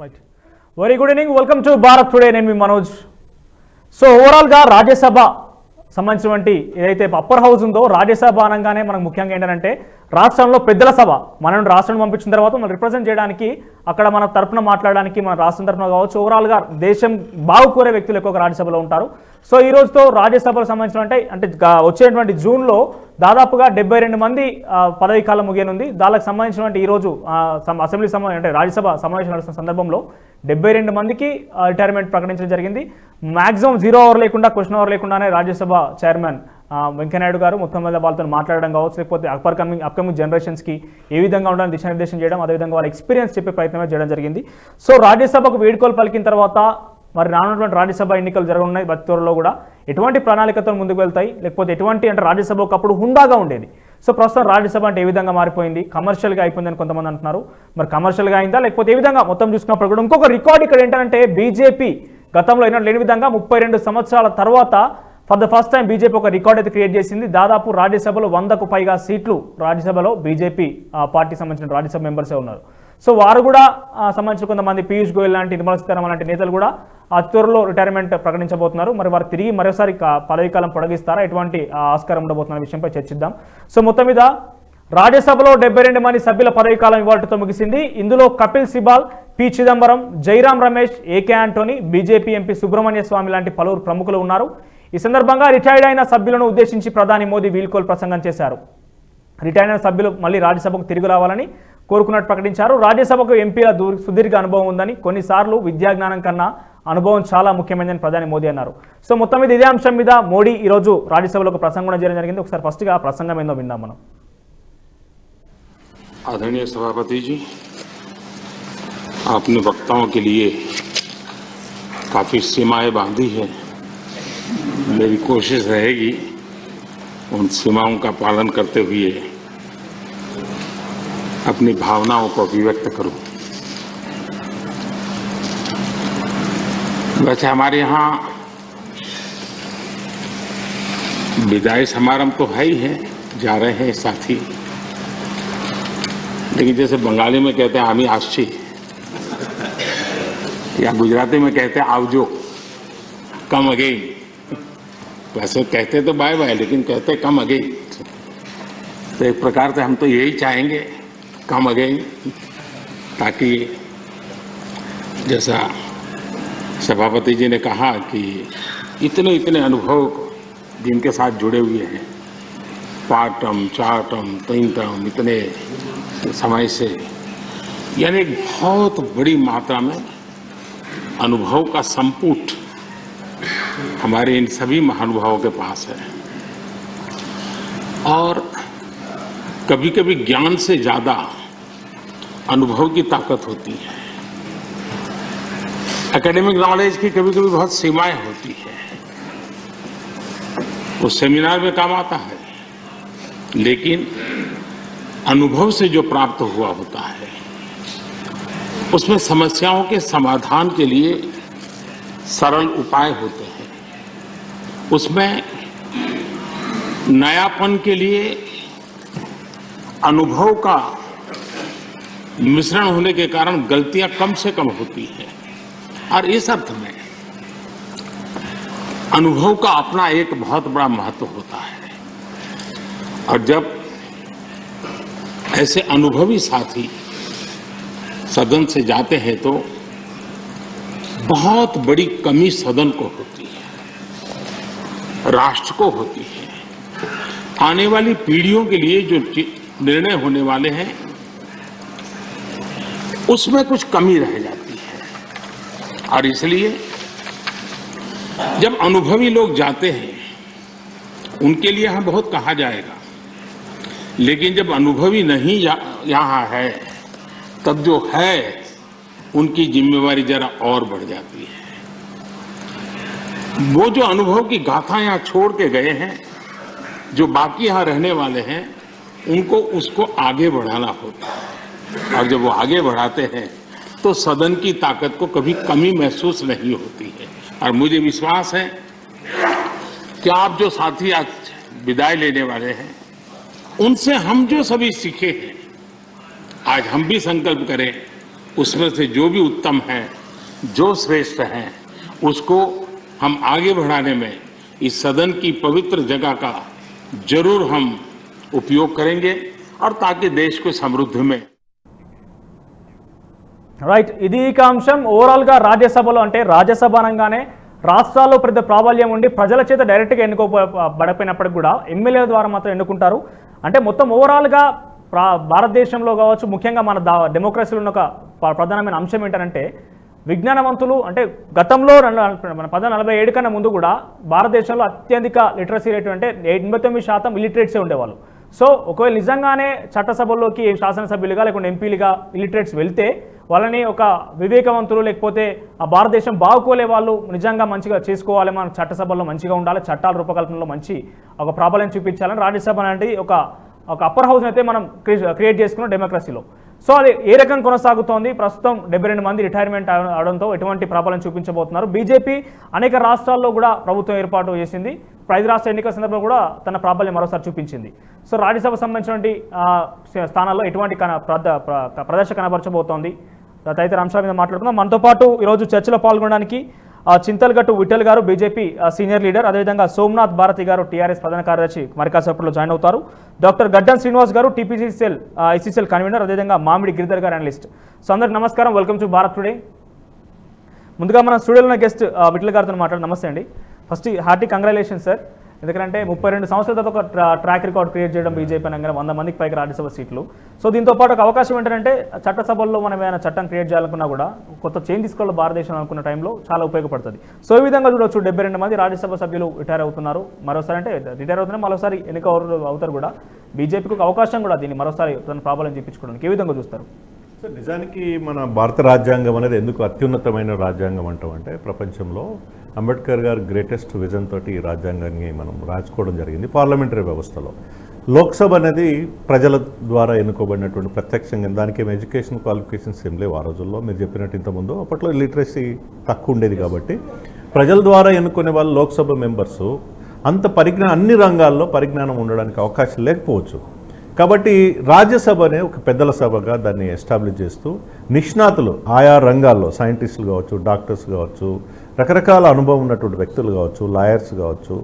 Right. Very good evening. Welcome to Bharat Today. నేను మీ Manoj. So ఓవరాల్గా రాజ్యసభ సంబంధించినటువంటి ఏదైతే అప్పర్ హౌస్ ఉందో రాజ్యసభ అనగానే మనకు ముఖ్యంగా ఏంటంటే రాష్ట్రంలో పెద్దల సభ మనం రాష్ట్రం పంపించిన తర్వాత మనం రిప్రజెంట్ చేయడానికి అక్కడ మన తరపున మాట్లాడడానికి మన రాష్ట్రం తరపున కావచ్చు ఓవరాల్గా దేశం బాగుకోరే వ్యక్తులు ఎక్కువగా రాజ్యసభలో ఉంటారు. సో ఈ రోజుతో రాజ్యసభకు సంబంధించిన అంటే వచ్చేటువంటి జూన్లో దాదాపుగా 72 మంది పదవీ కాలం ముగియనుంది. దానికి సంబంధించినటువంటి ఈరోజు అసెంబ్లీ అంటే రాజ్యసభ సమావేశం నడుస్తున్న సందర్భంలో 72 మందికి రిటైర్మెంట్ ప్రకటించడం జరిగింది. మ్యాక్సిమం 0 అవర్ లేకుండా క్వశ్చన్ అవర్ లేకుండానే రాజ్యసభ చైర్మన్ వెంకయ్యనాయుడు గారు మొత్తం మీద వాళ్ళతో మాట్లాడడం కావచ్చు, లేకపోతే అప్కమింగ్ జనరేషన్స్కి ఏ విధంగా ఉండాలని దిశానిర్దేశం చేయడం, అదేవిధంగా వాళ్ళ ఎక్స్పీరియన్స్ చెప్పే ప్రయత్నమే చేయడం జరిగింది. సో రాజ్యసభకు వేడుకలు పలికిన తర్వాత మరి రానున్నటువంటి రాజ్యసభ ఎన్నికలు జరగనున్నాయి. త్వరలో కూడా ఎటువంటి ప్రణాళికతో ముందుకు వెళ్తాయి, లేకపోతే ఎటువంటి అంటే రాజ్యసభ ఒకప్పుడు హుందాగా ఉండేది. సో ప్రస్తుతం రాజ్యసభ అంటే ఏ విధంగా మారిపోయింది, కమర్షియల్గా అయిపోయిందని కొంతమంది అంటున్నారు. మరి కమర్షియల్గా అయిందా లేకపోతే ఏ విధంగా మొత్తం చూసుకున్నప్పుడు కూడా ఇంకొక రికార్డ్ ఇక్కడ ఏంటంటే బీజేపీ గతంలో అయినా లేని విధంగా 32 సంవత్సరాల తర్వాత for the first time BJP ఒక రికార్డ్ అయితే క్రియేట్ చేసింది. దాదాపు రాజ్యసభలో 100కు పైగా సీట్లు రాజ్యసభలో బీజేపీ పార్టీకి సంబంధించిన రాజ్యసభ మెంబర్సే ఉన్నారు. సో వారు కూడా సంబంధించిన కొంతమంది పీయూష్ గోయల్ లాంటి, నిర్మలా సీతారామన్ లాంటి నేతలు కూడా త్వరలో రిటైర్మెంట్ ప్రకటించబోతున్నారు. మరి వారు తిరిగి మరోసారి పదవీకాలం పొడిగిస్తారా, ఎటువంటి ఆస్కారం ఉండబోతున్న విషయంపై చర్చిద్దాం. సో మొత్తం మీద రాజ్యసభలో 72 మంది సభ్యుల పదవీకాలం ఇవాళతో ముగిసింది. ఇందులో Kapil Sibal, P Chidambaram, Jairam Ramesh, A K Antony, BJP MP Subramanian Swamy లాంటి పలువురు ప్రముఖులు ఉన్నారు. ఈ సందర్భంగా రిటైర్డ్ అయిన సభ్యులను ఉద్దేశించి ప్రధాని మోదీ వీల్కోల్ ప్రసంగం చేశారు. రిటైర్డ్ అయిన సభ్యులు మళ్ళీ రాజ్యసభకు తిరిగి రావాలని కోరుకున్నట్టు ప్రకటించారు. రాజ్యసభకు ఎంపీల సుదీర్ఘ అనుభవం ఉందని, కొన్నిసార్లు విద్యాజ్ఞానం కన్నా అనుభవం చాలా ముఖ్యమైనదని ప్రధాని మోదీ అన్నారు. సో మొత్తం మీద ఇదే అంశం మీద మోడీ ఈరోజు రాజ్యసభలో ఒక ప్రసంగం చేయడం జరిగింది. ఒకసారి ఫస్ట్గా ఆ ప్రసంగం ఏందో విందాం మనం. आदरणीय सभापति जी, आपने वक्ताओं के लिए काफी सीमाएं बांधी है. मेरी कोशिश रहेगी उन सीमाओं का पालन करते हुए अपनी भावनाओं को अभिव्यक्त करूं. वैसे हमारे यहाँ विदाई समारंभ तो है ही है, जा रहे हैं साथी, लेकिन जैसे बंगाली में कहते हैं आमी आशी, या गुजराती में कहते हैं आवजो, कम अगेन. वैसे कहते तो बाय बाय, लेकिन कहते कम अगेन. तो एक प्रकार से हम तो यही चाहेंगे, कम अगेन, ताकि जैसा सभापति जी ने कहा कि इतने इतने अनुभव जिनके साथ जुड़े हुए हैं, 5 टर्म 4 टर्म 3 टर्म इतने समय से, यानी बहुत बड़ी मात्रा में अनुभव का संपुट हमारे इन सभी महानुभावों के पास है. और कभी कभी ज्ञान से ज्यादा अनुभव की ताकत होती है. एकेडमिक नॉलेज की कभी कभी बहुत सीमाएं होती है, वो सेमिनार में काम आता है, लेकिन अनुभव से जो प्राप्त हुआ होता है उसमें समस्याओं के समाधान के लिए सरल उपाय होते हैं. उसमें नयापन के लिए अनुभव का मिश्रण होने के कारण गलतियां कम से कम होती हैं. और इस अर्थ में अनुभव का अपना एक बहुत बड़ा महत्व होता है. और जब ऐसे अनुभवी साथी सदन से जाते हैं तो बहुत बड़ी कमी सदन को होती है, राष्ट्र को होती है. आने वाली पीढ़ियों के लिए जो निर्णय होने वाले हैं उसमें कुछ कमी रह जाती है. और इसलिए जब अनुभवी लोग जाते हैं उनके लिए यहाँ बहुत कहा जाएगा, लेकिन जब अनुभवी नहीं यहाँ है तब जो है उनकी जिम्मेवारी जरा और बढ़ जाती है. वो जो अनुभव की गाथा यहाँ छोड़ के गए हैं, जो बाकी यहाँ रहने वाले हैं, उनको उसको आगे बढ़ाना होता है. और जब वो आगे बढ़ाते हैं तो सदन की ताकत को कभी कमी महसूस नहीं होती है. और मुझे विश्वास है कि आप जो साथी आज विदाई लेने वाले हैं उनसे हम जो सभी सीखे हैं, आज हम भी संकल्प करें उसमें से जो भी उत्तम है, जो श्रेष्ठ है, उसको हम आगे बढ़ाने में इस सदन की पवित्र जगह का जरूर हम उपयोग करेंगे और ताकि देश को समृद्धि में రైట్, ఇది ఇక అంశం. ఓవరాల్గా రాజ్యసభలో అంటే రాజ్యసభ అనగానే రాష్ట్రాల్లో పెద్ద ప్రాబల్యం ఉండి ప్రజల చేత డైరెక్ట్గా ఎన్నుకోబడపోయినప్పటికి కూడా ఎమ్మెల్యేల ద్వారా మాత్రం ఎన్నుకుంటారు. అంటే మొత్తం ఓవరాల్గా భారతదేశంలో కావచ్చు, ముఖ్యంగా మన డెమోక్రసీలో ఉన్న ఒక ప్రధానమైన అంశం ఏంటంటే విజ్ఞానవంతులు. అంటే గతంలో మన 1947 కన్నా ముందు కూడా భారతదేశంలో అత్యధిక లిటరసీ రేటు అంటే 89% ఇలిటరేట్సే ఉండేవాళ్ళు. సో ఒకవేళ నిజంగానే చట్టసభల్లోకి శాసనసభ్యులుగా లేకుంటే ఎంపీలుగా ఇలిటరేట్స్ వెళ్తే వాళ్ళని ఒక వివేకవంతులు లేకపోతే ఆ భారతదేశం బాగుకోలే వాళ్ళు నిజంగా మంచిగా చేసుకోవాలి, మన చట్టసభల్లో మంచిగా ఉండాలి, చట్టాల రూపకల్పనలో మంచి ఒక ప్రాబల్యం చూపించాలని రాజ్యసభ అనేది ఒక అప్పర్ హౌస్ అయితే మనం క్రియేట్ చేసుకున్నాం డెమోక్రసీలో. సో అది ఏ రకంగా కొనసాగుతోంది? ప్రస్తుతం 72 మంది రిటైర్మెంట్ అవడంతో ఎటువంటి ప్రాబల్యం చూపించబోతున్నారు? బీజేపీ అనేక రాష్ట్రాల్లో కూడా ప్రభుత్వం ఏర్పాటు చేసింది. 5 రాష్ట్ర ఎన్నికల సందర్భంలో కూడా తన ప్రాబల్యం మరోసారి చూపించింది. సో రాజ్యసభ సంబంధించినటువంటి స్థానాల్లో ఎటువంటి ప్రదర్శన కనబరచబోతోంది? తదితర అంశాల మీద మాట్లాడుకుందాం. మనతో పాటు ఈరోజు చర్చలో పాల్గొనడానికి చింతల్గట్టు విఠల్ గారు, బీజేపీ సీనియర్ లీడర్, అదేవిధంగా సోమనాథ్ భారతి గారు, టీఆర్ఎస్ ప్రధాన కార్యదర్శి మరికాసేపట్లో జాయిన్ అవుతారు. డాక్టర్ గడ్డన్ శ్రీనివాస్ గారు, టీపీసీసీఎల్ ఐసీసీఎల్ కన్వీనర్, అదేవిధంగా మామిడి గిరిధర్ గారు అనలిస్ట్. సో అందరికి నమస్కారం, వెల్కమ్ టు భారత్ టుడే. ముందుగా మన స్టూడియోలో ఉన్న గెస్ట్ విఠల్ గారితో మాట్లాడు. నమస్తే అండి. ఫస్ట్ హార్టీ కంగ్రాచులేషన్ సార్, ఎందుకంటే 32 సంవత్సరాల తర్వాత ఒక ట్రాక్ రికార్డ్ క్రియేట్ చేయడం బీజేపీ అనగానే 100 మందికి పైకి రాజ్యసభ సీట్లు. సో దీంతో పాటు ఒక అవకాశం ఏంటంటే చట్టసభల్లో మనం ఏమైనా చట్టం క్రియేట్ చేయాలనుకున్నా కూడా కొత్త చేంజ్ తీసుకోవాలి భారతదేశం అనుకున్న టైంలో చాలా ఉపయోగపడుతుంది. సో ఈ విధంగా చూడవచ్చు 72 మంది రాజ్యసభ సభ్యులు రిటైర్ అవుతున్నారు. మరోసారి అంటే రిటైర్ అవుతున్నారు, మరోసారి ఎన్నిక అవుతారు కూడా. బీజేపీకి ఒక అవకాశం కూడా దీన్ని మరోసారి తన ప్రాబల్యం చూపించుకోవడానికి ఏ విధంగా చూస్తారు? సార్, నిజానికి మన భారత రాజ్యాంగం అనేది ఎందుకు అత్యున్నతమైన రాజ్యాంగం అంటామంటే ప్రపంచంలో అంబేద్కర్ గారు గ్రేటెస్ట్ విజన్ తోటి ఈ రాజ్యాంగాన్ని మనం రాసుకోవడం జరిగింది. పార్లమెంటరీ వ్యవస్థలో లోక్సభ అనేది ప్రజల ద్వారా ఎన్నుకోబడినటువంటి ప్రత్యక్షంగా, దానికి ఎడ్యుకేషన్ క్వాలిఫికేషన్స్ ఏం లేవు ఆ రోజుల్లో. మీరు చెప్పినట్టు ఇంతకుముందు అప్పట్లో లిటరసీ తక్కువ ఉండేది కాబట్టి ప్రజల ద్వారా ఎన్నుకునే వాళ్ళు లోక్సభ మెంబర్సు అంత అన్ని రంగాల్లో పరిజ్ఞానం ఉండడానికి అవకాశం లేకపోవచ్చు. కాబట్టి రాజ్యసభ అనే ఒక పెద్దల సభగా దాన్ని ఎస్టాబ్లిష్ చేస్తూ నిష్ణాతులు ఆయా రంగాల్లో సైంటిస్టులు కావచ్చు, డాక్టర్స్ కావచ్చు, రకరకాల అనుభవం ఉన్నటువంటి వ్యక్తులు కావచ్చు, లాయర్స్ కావచ్చు,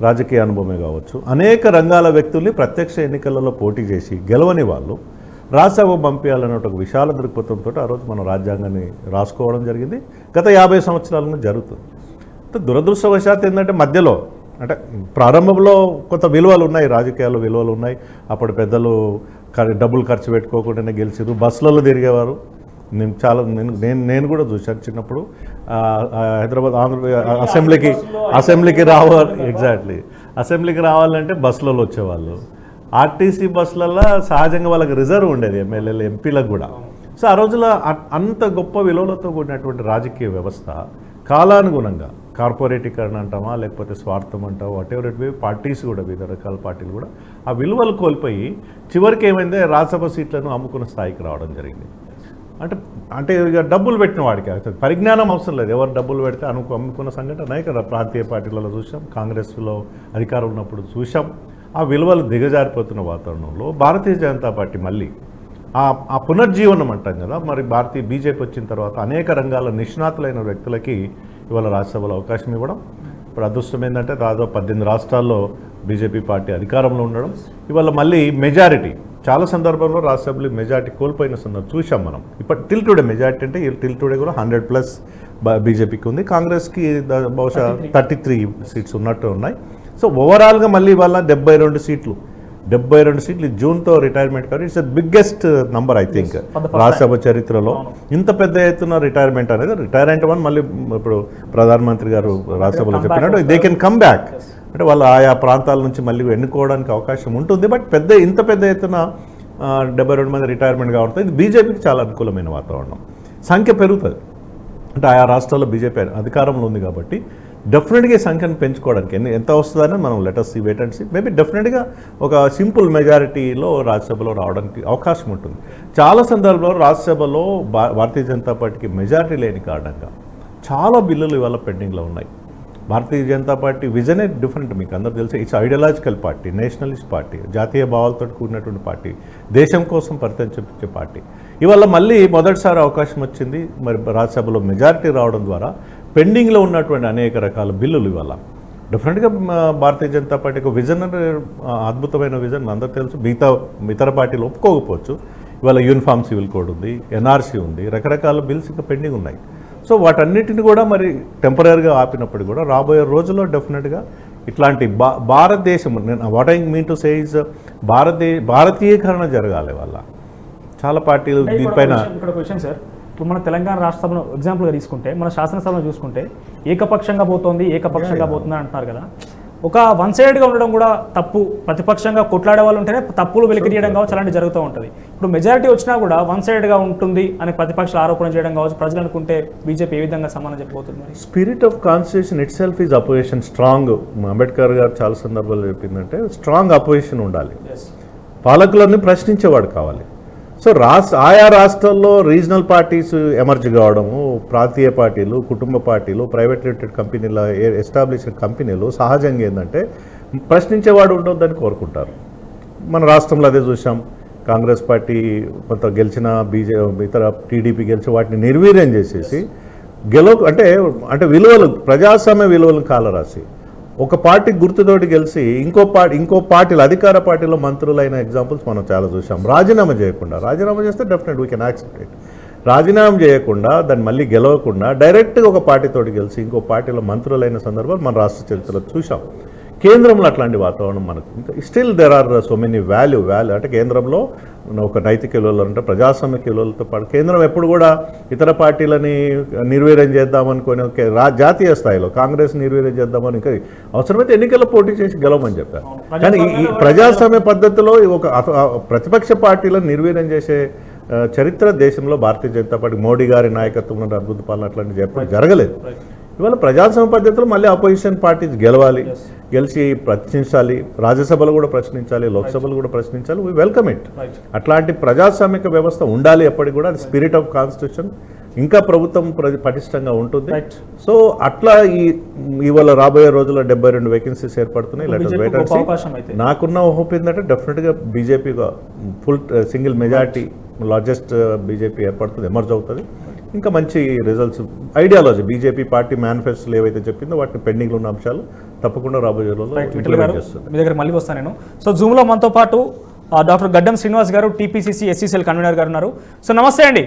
రాజకీయ అనుభవమే కావచ్చు, అనేక రంగాల వ్యక్తుల్ని ప్రత్యక్ష ఎన్నికలలో పోటీ చేసి గెలవని వాళ్ళు రాజ్యసభ పంపించాలనే ఒక విశాల దృక్పథంతో ఆ రోజు మనం రాజ్యాంగాన్ని రాసుకోవడం జరిగింది. గత 50 సంవత్సరాలుగా జరుగుతుంది. దురదృష్టవశాత్తు ఏంటంటే మధ్యలో అంటే ప్రారంభంలో కొంత విలువలు ఉన్నాయి, రాజకీయాల్లో విలువలు ఉన్నాయి. అప్పుడు పెద్దలు డబ్బులు ఖర్చు పెట్టుకోకుండానే గెలిచారు, బస్సులలో తిరిగేవారు. నేను కూడా చూశాను చిన్నప్పుడు. హైదరాబాద్ అసెంబ్లీకి అసెంబ్లీకి రావాలంటే బస్సులలో వచ్చేవాళ్ళు. ఆర్టీసీ బస్సులలో సహజంగా వాళ్ళకి రిజర్వ్ ఉండేది, ఎమ్మెల్యేలు ఎంపీలకు కూడా. సో ఆ రోజుల్లో అంత గొప్ప విలువలతో కూడినటువంటి రాజకీయ వ్యవస్థ కాలానుగుణంగా కార్పొరేటీకరణ అంటామా లేకపోతే స్వార్థం అంటామా, వాటెవర్ ఇట్ బి, పార్టీస్ కూడా వివిధ రకాల పార్టీలు కూడా ఆ విలువలు కోల్పోయి చివరికి ఏమైంది, రాజ్యసభ సీట్లను అమ్ముకున్న స్థాయికి రావడం జరిగింది. అంటే ఇక డబ్బులు పెట్టిన వాడికి పరిజ్ఞానం అవసరం లేదు, ఎవరు డబ్బులు పెడితే అమ్ముకున్న సంఘటన అనేక ప్రాంతీయ పార్టీలలో చూసాం, కాంగ్రెస్లో అధికారం ఉన్నప్పుడు చూసాం. ఆ విలువలు దిగజారిపోతున్న వాతావరణంలో భారతీయ జనతా పార్టీ మళ్ళీ ఆ పునర్జీవనం అంటాం కదా, మరి బీజేపీ వచ్చిన తర్వాత అనేక రంగాల నిష్ణాతులైన వ్యక్తులకి ఇవాళ రాజ్యసభలో అవకాశం ఇవ్వడం. ఇప్పుడు అదృష్టం ఏంటంటే దాదాపు 18 రాష్ట్రాల్లో బీజేపీ పార్టీ అధికారంలో ఉండడం. ఇవాళ మళ్ళీ మెజారిటీ, చాలా సందర్భంలో రాజ్యసభలో మెజారిటీ కోల్పోయిన సందర్భం చూసాం మనం. ఇప్పుడు టిల్ టుడే మెజారిటీ అంటే టిల్ టుడే కూడా 100+ బీజేపీకి ఉంది, కాంగ్రెస్కి బహుశా 33 సీట్స్ ఉన్నట్టు ఉన్నాయి. సో ఓవరాల్గా మళ్ళీ ఇవాళ 72 సీట్లు జూన్తో రిటైర్మెంట్ కాదు. It's the biggest number I think Rajya Sabha చరిత్రలో. ఇంత పెద్ద ఎత్తున రిటైర్మెంట్ అనేది రిటైర్మెంట్ వన్ మళ్ళీ ఇప్పుడు ప్రధానమంత్రి గారు రాజ్యసభలో చెప్పినట్టు దే కెన్ కమ్ బ్యాక్, అంటే వాళ్ళు ఆయా ప్రాంతాల నుంచి మళ్ళీ ఎన్నుకోవడానికి అవకాశం ఉంటుంది. బట్ ఇంత పెద్ద ఎత్తున 72 మంది రిటైర్మెంట్ కావడంతో ఇది బీజేపీకి చాలా అనుకూలమైన వాతావరణం. సంఖ్య పెరుగుతుంది, అంటే ఆయా రాష్ట్రాల్లో బీజేపీ అధికారంలో ఉంది కాబట్టి డెఫినెట్గా ఈ సంఖ్యను పెంచుకోవడానికి ఎంత వస్తుందని మనం let us wait and see. Maybe డెఫినెట్గా ఒక సింపుల్ మెజారిటీలో రాజ్యసభలో రావడానికి అవకాశం ఉంటుంది. చాలా సందర్భాల్లో రాజ్యసభలో భారతీయ జనతా పార్టీకి మెజారిటీ లేని కారణంగా చాలా బిల్లులు ఇవాళ పెండింగ్లో ఉన్నాయి. భారతీయ జనతా పార్టీ విజనే డిఫరెంట్, మీకు అందరూ తెలిసి it's ideological party, Nationalist party, జాతీయ భావాలతో కూడినటువంటి పార్టీ, దేశం కోసం పరితం చూపించే పార్టీ. ఇవాళ మళ్ళీ మొదటిసారి అవకాశం వచ్చింది, మరి రాజ్యసభలో మెజారిటీ రావడం ద్వారా పెండింగ్లో ఉన్నటువంటి అనేక రకాల బిల్లులు ఇవాళ డెఫినెట్గా భారతీయ జనతా పార్టీకి విజన్, అద్భుతమైన విజన్ అందరూ తెలుసు. ఇతర పార్టీలు ఒప్పుకోకపోవచ్చు. ఇవాళ యూనిఫామ్ సివిల్ కోడ్ ఉంది, ఎన్ఆర్సీ ఉంది, రకరకాల బిల్స్ ఇంకా పెండింగ్ ఉన్నాయి. సో వాటన్నిటిని కూడా మరి టెంపరీగా ఆపినప్పుడు కూడా రాబోయే రోజుల్లో డెఫినెట్గా ఇట్లాంటి భారతదేశం, what I mean to say is భారతీయకరణ జరగాలి. వల్ల చాలా పార్టీలు దీనిపైన. ఇక్కడ క్వశ్చన్ సార్, ఇప్పుడు మన తెలంగాణ రాష్ట్రంలో ఎగ్జాంపుల్గా తీసుకుంటే, మన శాసనసభలో చూసుకుంటే ఏకపక్షంగా పోతుంది అంటున్నారు కదా. ఒక వన్ సైడ్గా ఉండడం కూడా తప్పు, ప్రతిపక్షంగా కొట్లాడే వాళ్ళు ఉంటేనే తప్పులు వెలికియడం కావచ్చు, అలాంటివి జరుగుతూ ఉంటుంది. ఇప్పుడు మెజారిటీ వచ్చినా కూడా వన్ సైడ్గా ఉంటుంది అని ప్రతిపక్షాలు ఆరోపణ చేయడం కావచ్చు, ప్రజలు అనుకుంటే బీజేపీ ఏ విధంగా సమానం చెప్పబోతుంది? Spirit of constitution itself is opposition strong. Ambedkar garu చాలా సందర్భాల్లో చెప్పిందంటే స్ట్రాంగ్ అపోజిషన్ ఉండాలి, పాలకులన్నీ ప్రశ్నించేవాడు కావాలి. సో ఆయా రాష్ట్రాల్లో రీజనల్ పార్టీస్ ఎమర్జ్ కావడము, ప్రాంతీయ పార్టీలు, కుటుంబ పార్టీలు, ప్రైవేట్ లిమిటెడ్ కంపెనీల ఎస్టాబ్లిష్డ్ కంపెనీలు సహజంగా ఏంటంటే ప్రశ్నించేవాడు ఉండొద్దని కోరుకుంటారు. మన రాష్ట్రంలో అదే చూసాం. కాంగ్రెస్ పార్టీ కొంత గెలిచిన ఇతర టీడీపీ గెలిచి వాటిని నిర్వీర్యం చేసేసి అంటే విలువలు, ప్రజాస్వామ్య విలువలను కాలరాసి ఒక పార్టీ గుర్తుతోటి గెలిచి ఇంకో పార్టీలు, అధికార పార్టీలో మంత్రులైన ఎగ్జాంపుల్స్ మనం చాలా చూసాం. రాజీనామా చేస్తే definite we can accept it. రాజీనామా చేయకుండా దాన్ని మళ్ళీ గెలవకుండా డైరెక్ట్గా ఒక పార్టీతోటి గెలిచి ఇంకో పార్టీలో మంత్రులైన సందర్భాలు మన రాష్ట్ర చరిత్రలో చూసాం. కేంద్రంలో అట్లాంటి వాతావరణం మనకు ఇంకా still there are so many value అంటే కేంద్రంలో ఒక నైతిక విలువలు అంటే ప్రజాస్వామ్య విలువలతో పాటు కేంద్రం ఎప్పుడు కూడా ఇతర పార్టీలని నిర్వీర్యం చేద్దామనుకొని జాతీయ స్థాయిలో కాంగ్రెస్ నిర్వీర్యం చేద్దామని ఇంకా అవసరమైతే ఎన్నికల్లో పోటీ చేసి గెలవమని చెప్పారు. కానీ ఈ ప్రజాస్వామ్య పద్ధతిలో ఒక ప్రతిపక్ష పార్టీలను నిర్వీర్యం చేసే చరిత్ర దేశంలో భారతీయ జనతా పార్టీ మోడీ గారి నాయకత్వంలో అద్భుత పాలన అట్లాంటివి ఎప్పుడు జరగలేదు. ఇవాళ ప్రజాస్వామ్య పద్ధతిలో మళ్ళీ అపోజిషన్ పార్టీస్ గెలిచి ప్రశ్నించాలి, రాజ్యసభలో కూడా ప్రశ్నించాలి, లోక్సభలో కూడా ప్రశ్నించాలి. We welcome it. అట్లాంటి ప్రజాస్వామిక వ్యవస్థ ఉండాలి ఎప్పటికి కూడా. అది స్పిరిట్ ఆఫ్ కాన్స్టిట్యూషన్. ఇంకా ప్రభుత్వం పటిష్టంగా ఉంటుంది. సో అట్లా ఇవాళ రాబోయే రోజుల్లో 72 వేకెన్సీస్ ఏర్పడుతున్నాయి. నాకున్న హోప్ ఏంటంటే డెఫినెట్గా BJP full single majority largest BJP ఏర్పడుతుంది, ఎమర్జ్ అవుతుంది. ఇంకా మంచి రిజల్ట్స్, ఐడియాలజీ, బీజేపీ పార్టీ మేనిఫెస్టోలో ఏవైతే చెప్పిందో వాటిని పెండింగ్లో ఉన్న అంశాలు తప్పకుండా రాబోయే రోజుల్లో ఇంప్లిమెంట్ చేస్తుంది. మీ దగ్గర మళ్ళీ వస్తాను నేను. సో జూమ్లో మనతో పాటు డాక్టర్ గడ్డం శ్రీనివాస్ గారు, టీపీసీసీ ఎస్సీసీఎల్ కన్వీనర్ గారు ఉన్నారు. సో నమస్తే అండి.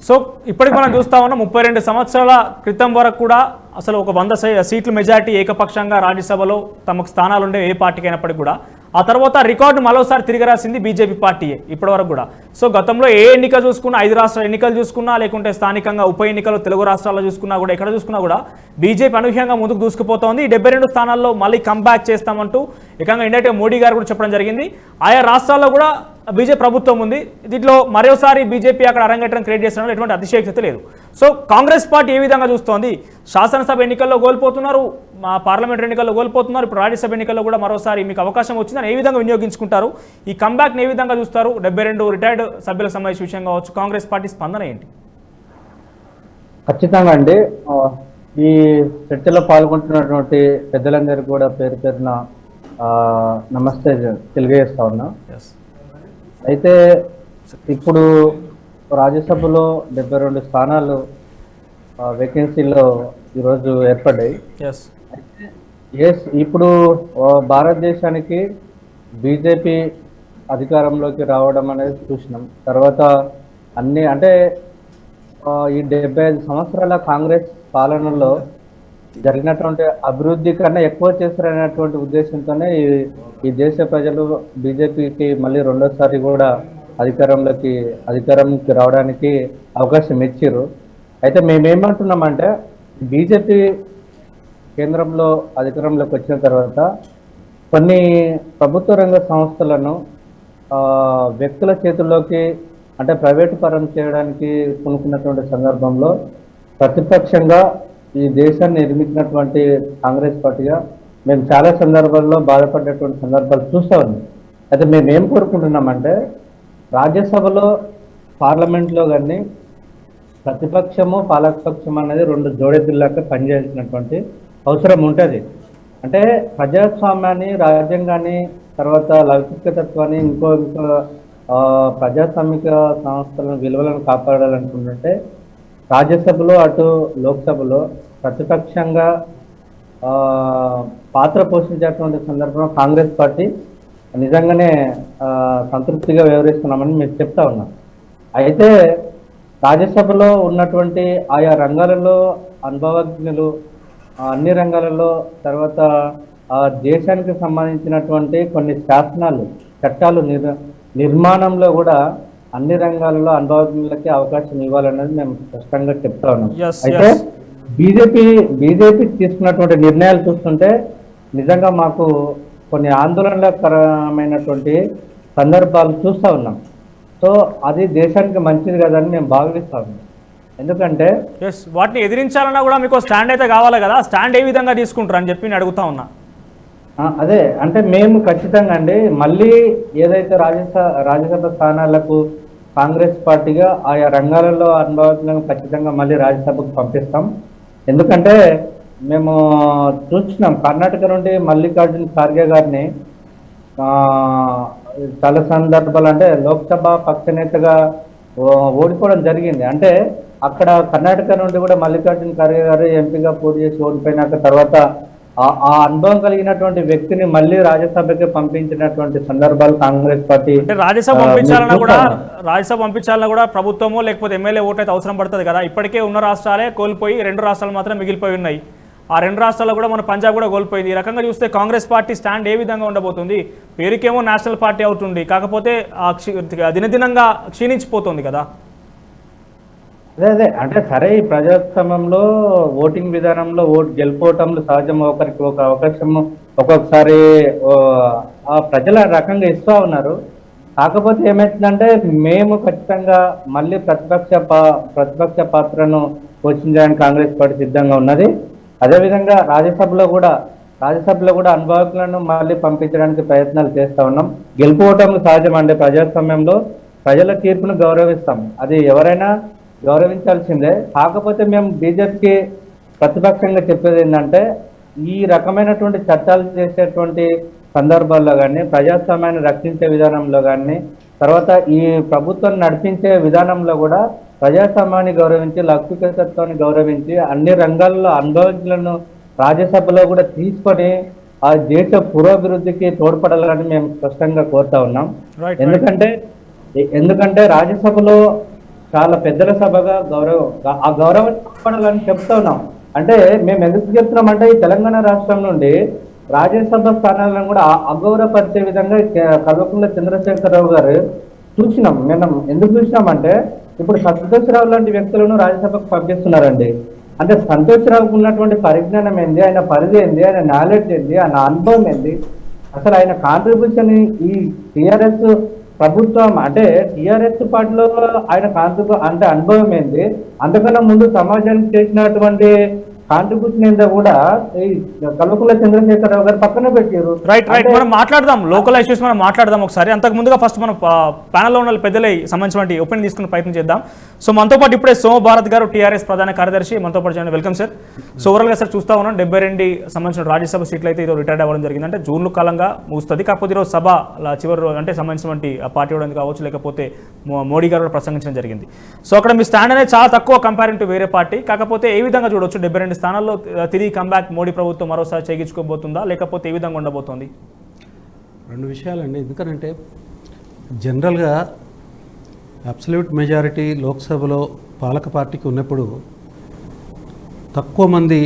సో ఇప్పటికి మనం చూస్తా ఉన్నాం 32 సంవత్సరాల క్రితం వరకు కూడా అసలు ఒక 100 సీట్లు మెజారిటీ ఏకపక్షంగా రాజ్యసభలో తమకు స్థానాలు ఉండే ఏ పార్టీకి అయినప్పటికీ కూడా ఆ తర్వాత రికార్డు మరోసారి తిరిగి రాసింది బీజేపీ పార్టీయే ఇప్పటివరకు కూడా. సో గతంలో ఏ ఎన్నిక చూసుకున్నా, 5 రాష్ట్రాల ఎన్నికలు చూసుకున్నా, లేకుంటే స్థానికంగా ఉప ఎన్నికలు తెలుగు రాష్ట్రాల్లో చూసుకున్నా కూడా, ఎక్కడ చూసుకున్నా కూడా బీజేపీ అనూహ్యంగా ముందుకు దూసుకుపోతోంది. 72 స్థానాల్లో మళ్ళీ కంబ్యాక్ చేస్తామంటూ ఏకంగా ఇండైరెక్ట్గా మోడీ గారు కూడా చెప్పడం జరిగింది. ఆయా రాష్ట్రాల్లో కూడా బీజేపీ ప్రభుత్వం ఉంది. దీంట్లో మరోసారి బీజేపీ అక్కడ అరంగేట్రం క్రియేట్ చేస్తున్నారు, ఎటువంటి అతిశయోక్తి లేదు. సో కాంగ్రెస్ పార్టీ ఏ విధంగా చూస్తోంది? శాసనసభ ఎన్నికల్లో కోల్పోతున్నారు, పార్లమెంట్ ఎన్నికల్లో కోల్పోతున్నారు, ఇప్పుడు రాజ్యసభ ఎన్నికల్లో కూడా మరోసారి మీకు అవకాశం వచ్చిందని ఏ విధంగా వినియోగించుకుంటారు? ఈ కంబ్యాక్ని ఏ విధంగా చూస్తారు? 72 రిటైర్డ్ సభ్యులకు సంబంధించిన విషయం కావచ్చు, కాంగ్రెస్ పార్టీ స్పందన ఏంటి? ఖచ్చితంగా అండి, ఈ చర్చలో పాల్గొంటున్నటువంటి పెద్దలందరికీ కూడా పేరు పేరున నమస్తే తెలియజేస్తా ఉన్నా. అయితే ఇప్పుడు రాజ్యసభలో 72 స్థానాలు వేకెన్సీలో ఈరోజు ఏర్పడ్డాయి. ఇప్పుడు భారతదేశానికి బీజేపీ అధికారంలోకి రావడం అనేది చూసినాం. తర్వాత అన్ని అంటే ఈ 75 సంవత్సరాల కాంగ్రెస్ పాలనలో జరిగినటువంటి అభివృద్ధి కన్నా ఎక్కువ చేస్తారనేటువంటి ఉద్దేశంతోనే ఈ దేశ ప్రజలు బీజేపీకి మళ్ళీ రెండోసారి కూడా అధికారంకి రావడానికి అవకాశం ఇచ్చారు. అయితే మేమేమంటున్నామంటే బీజేపీ కేంద్రంలో అధికారంలోకి వచ్చిన తర్వాత కొన్ని ప్రభుత్వ రంగ సంస్థలను వ్యక్తుల చేతుల్లోకి అంటే ప్రైవేటు పరం చేయడానికి కొనుక్కున్నటువంటి సందర్భంలో ప్రతిపక్షంగా ఈ దేశాన్ని నిర్మించినటువంటి కాంగ్రెస్ పార్టీగా మేము చాలా సందర్భాల్లో బాధపడేటువంటి సందర్భాలు చూస్తూ ఉన్నాం. అయితే మేము ఏం కోరుకుంటున్నామంటే రాజ్యసభలో పార్లమెంట్లో కానీ ప్రతిపక్షము పాలకపక్షం అనేది రెండు జోడెద్దుల్లాగా పనిచేయాల్సినటువంటి అవసరం ఉంటుంది. అంటే ప్రజాస్వామ్యాన్ని, రాజ్యాంగాన్ని, తర్వాత లౌకికతత్వాన్ని, ఇంకో ప్రజాస్వామిక సంస్థలను, విలువలను కాపాడాలనుకుంటుంటే రాజ్యసభలో అటు లోక్సభలో ప్రతిపక్షంగా పాత్ర పోషించేటువంటి సందర్భంలో కాంగ్రెస్ పార్టీ నిజంగానే సంతృప్తిగా వ్యవహరిస్తున్నామని మేము చెప్తా ఉన్నాం. అయితే రాజ్యసభలో ఉన్నటువంటి ఆయా రంగాలలో అనుభవజ్ఞులు, అన్ని రంగాలలో, తర్వాత దేశానికి సంబంధించినటువంటి కొన్ని శాసనాలు, చట్టాలు నిర్మాణంలో కూడా అన్ని రంగాలలో అనుభవజ్ఞులకి అవకాశం ఇవ్వాలనేది మేము స్పష్టంగా చెప్తా ఉన్నాం. అయితే బీజేపీ తీసుకున్నటువంటి నిర్ణయాలు చూస్తుంటే నిజంగా మాకు కొన్ని ఆందోళనకరమైనటువంటి సందర్భాలు చూస్తూ ఉన్నాం. సో అది దేశానికి మంచిది కదని మేము భావిస్తా ఉన్నాం. ఎందుకంటే వాటిని ఎదిరించాలన్నా కూడా మీకు స్టాండ్ అయితే కావాలి కదా, స్టాండ్ ఏ విధంగా తీసుకుంటారు అని చెప్పి నేను అడుగుతా ఉన్నా. అదే అంటే మేము ఖచ్చితంగా అండి మళ్ళీ ఏదైతే రాజ్యసభ స్థానాలకు కాంగ్రెస్ పార్టీగా ఆయా రంగాలలో అనుభవం ఖచ్చితంగా మళ్ళీ రాజ్యసభకు పంపిస్తాం. ఎందుకంటే మేము చూస్తున్నాం కర్ణాటక నుండి మల్లికార్జున ఖార్గే గారిని చాలా సందర్భాలు అంటే లోక్సభ పక్ష నేతగా ఓడిపోవడం జరిగింది. అంటే అక్కడ కర్ణాటక నుండి కూడా మల్లికార్జున ఖార్గే గారు ఎంపీగా పోటీ చేసి ఓడిపోయినాక తర్వాత ఆ అనుభవం కలిగినటువంటి వ్యక్తిని మళ్ళీ రాజ్యసభకి పంపించినటువంటి సందర్భాలు కాంగ్రెస్ పార్టీ. రాజ్యసభ పంపించాలన్నా కూడా ప్రభుత్వమో లేకపోతే ఎమ్మెల్యే ఓటు అయితే అవసరం పడుతుంది కదా. ఇప్పటికే ఉన్న రాష్ట్రాలే కోల్పోయి 2 రాష్ట్రాలు మాత్రం మిగిలిపోయి ఉన్నాయి. ఆ 2 రాష్ట్రాల్లో కూడా మన పంజాబ్ కూడా కోల్పోయింది. ఈ రకంగా చూస్తే కాంగ్రెస్ పార్టీ స్టాండ్ ఏ విధంగా ఉండబోతుంది? పేరుకేమో నేషనల్ పార్టీ అవుతుంది, కాకపోతే దినదినంగా క్షీణించిపోతుంది కదా. అదే అంటే సరే ఈ ప్రజాస్వామ్యంలో ఓటింగ్ విధానంలో గెలుపోవటంలో సహజం. ఒకరికి ఒక అవకాశం ఒక్కొక్కసారి ఆ ప్రజల రకంగా ఇస్తూ ఉన్నారు. కాకపోతే ఏమవుతుందంటే మేము ఖచ్చితంగా మళ్ళీ ప్రతిపక్ష పాత్రను పోషించడానికి కాంగ్రెస్ పార్టీ సిద్ధంగా ఉన్నది. అదేవిధంగా రాజ్యసభలో కూడా అనుభవజ్ఞులను మళ్ళీ పంపించడానికి ప్రయత్నాలు చేస్తూ ఉన్నాం. గెలుపోవటంలో సహజం అండి. ప్రజాస్వామ్యంలో ప్రజల తీర్పును గౌరవిస్తాం, అది ఎవరైనా గౌరవించాల్సిందే. కాకపోతే మేము బీజేపీకి ప్రతిపక్షంగా చెప్పేది ఏంటంటే ఈ రకమైనటువంటి చట్టాలు చేసేటువంటి సందర్భాల్లో కానీ, ప్రజాస్వామ్యాన్ని రక్షించే విధానంలో కానీ, తర్వాత ఈ ప్రభుత్వాన్ని నడిపించే విధానంలో కూడా ప్రజాస్వామ్యాన్ని గౌరవించి, లౌకికతత్వాన్ని గౌరవించి, అన్ని రంగాల్లో అనుభవజ్ఞులను రాజ్యసభలో కూడా తీసుకొని ఆ దేశ పురోభివృద్ధికి తోడ్పడాలని మేము స్పష్టంగా కోరుతా ఉన్నాం. ఎందుకంటే రాజ్యసభలో చాలా పెద్దల సభగా ఆ గౌరవం పడాలని చెప్తా ఉన్నాం. అంటే మేము ఎందుకు చెప్తున్నాం అంటే ఈ తెలంగాణ రాష్ట్రం నుండి రాజ్యసభ స్థానాలను కూడా అగౌరవపరిచే విధంగా కల్వకుంట్ల చంద్రశేఖరరావు గారు చూసినాం. మేము ఎందుకు చూసినామంటే ఇప్పుడు సంతోష్ రావు లాంటి వ్యక్తులను రాజ్యసభకు పంపిస్తున్నారండి. అంటే సంతోష్ రావుకు ఉన్నటువంటి పరిజ్ఞానం ఏంది, ఆయన పరిధి ఏంది, ఆయన నాలెడ్జ్ ఏంది, ఆయన అనుభవం ఏంది, అసలు ఆయన కాంట్రిబ్యూషన్ ఈ టీఆర్ఎస్ ప్రభుత్వం అంటే టీఆర్ఎస్ పార్టీలో ఆయన అంటే అనుభవం ఏంది, అంతకన్నా ముందు సమాజానికి చేసినటువంటి కాంట్రిబ్యూషన్ ఏందో కూడా ఈ కల్వకుంట్ల చంద్రశేఖరరావు గారు పక్కన పెట్టారు. రైట్ మనం మాట్లాడదాం, లోకల్ ఇష్యూస్ మనం మాట్లాడదాం ఒకసారి. అంతకు ముందుగా ఫస్ట్ మనం ప్యానల్లో ఉన్న పెద్దలై సంబంధించిన ఒపీనియన్ తీసుకునే ప్రయత్నం చేద్దాం. సో మనతో పాటు ఇప్పుడే సోమ భారత్ గారు, టీఆర్ఎస్ ప్రధాన కార్యదర్శి, మనతో పాటు చేయండి. Welcome sir. సో ఓవరాల్గా సార్ చూస్తా ఉన్నాం 72 సంబంధించిన రాజ్యసభ సీట్లు అయితే ఈరోజు రిటైర్డ్ అవ్వడం జరిగింది. అంటే జూన్ కాలంగా ముగుస్తుంది. కాకపోతే ఈరోజు సభ చివరి రోజు అంటే సంబంధించినటువంటి పార్టీ ఇవ్వడానికి కావచ్చు, లేకపోతే మోడీ గారు ప్రసంగించడం జరిగింది. సో అక్కడ మీ స్టాండ్ అనేది చాలా తక్కువ కంపేరింగ్ టు వేరే పార్టీ. కాకపోతే ఏ విధంగా చూడొచ్చు 72 స్థానాల్లో తిరిగి కంబ్యాక్ మోడీ ప్రభుత్వం మరోసారి చేయించుకోబోతుందా, లేకపోతే ఏ విధంగా ఉండబోతోంది? 2 విషయాలండి. ఎందుకంటే జనరల్గా అబ్సల్యూట్ మెజారిటీ లోక్సభలో పాలక పార్టీకి ఉన్నప్పుడు, తక్కువ మంది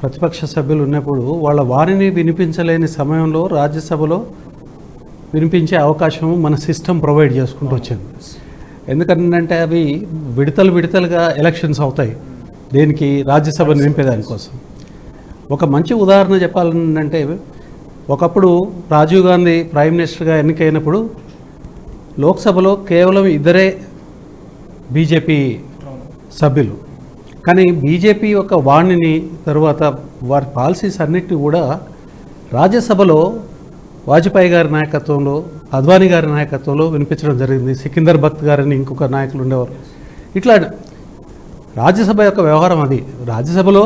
ప్రతిపక్ష సభ్యులు ఉన్నప్పుడు వాళ్ళ వారిని వినిపించలేని సమయంలో రాజ్యసభలో వినిపించే అవకాశం మన సిస్టమ్ ప్రొవైడ్ చేసుకుంటూ వచ్చింది. ఎందుకంటే అవి విడతలుగా ఎలక్షన్స్ అవుతాయి దేనికి, రాజ్యసభ నింపేదానికోసం. ఒక మంచి ఉదాహరణ చెప్పాలంటే ఒకప్పుడు రాజీవ్ గాంధీ ప్రైమ్ మినిస్టర్గా ఎన్నికైనప్పుడు లోక్సభలో కేవలం 2 బీజేపీ సభ్యులు. కానీ బీజేపీ యొక్క వాణిని తరువాత వారి పాలసీస్ అన్నిటిని కూడా రాజ్యసభలో వాజ్పేయి గారి నాయకత్వంలో, అద్వానీ గారి నాయకత్వంలో వినిపించడం జరిగింది. సికిందర్ భక్త్ గారని ఇంకొక నాయకులు ఉండేవారు. ఇట్లా రాజ్యసభ యొక్క వ్యవహారం అది. రాజ్యసభలో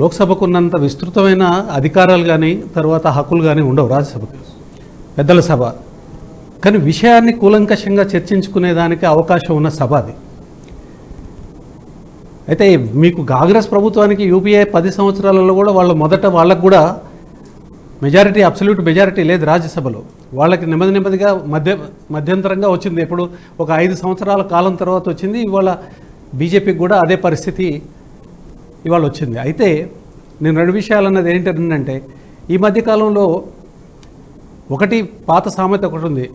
లోక్సభకు ఉన్నంత విస్తృతమైన అధికారాలు కానీ తర్వాత హక్కులు కానీ ఉండవు రాజ్యసభకు, పెద్దల సభ. కానీ విషయాన్ని కూలంకషంగా చర్చించుకునేదానికి అవకాశం ఉన్న సభ అది. అయితే మీకు కాంగ్రెస్ ప్రభుత్వానికి యూపీఏ 10 సంవత్సరాలలో కూడా వాళ్ళకు కూడా మెజారిటీ, అబ్సల్యూట్ మెజారిటీ లేదు రాజ్యసభలో. వాళ్ళకి నెమ్మదిగా మధ్యంతరంగా వచ్చింది. ఇప్పుడు ఒక 5 సంవత్సరాల కాలం తర్వాత వచ్చింది. ఇవాళ బీజేపీకి కూడా అదే పరిస్థితి ఇవాళ వచ్చింది. అయితే నేను 2 విషయాలు అన్నది ఏంటంటే, ఈ మధ్యకాలంలో ఒకటి పాత సామెత ఒకటి ఉంది,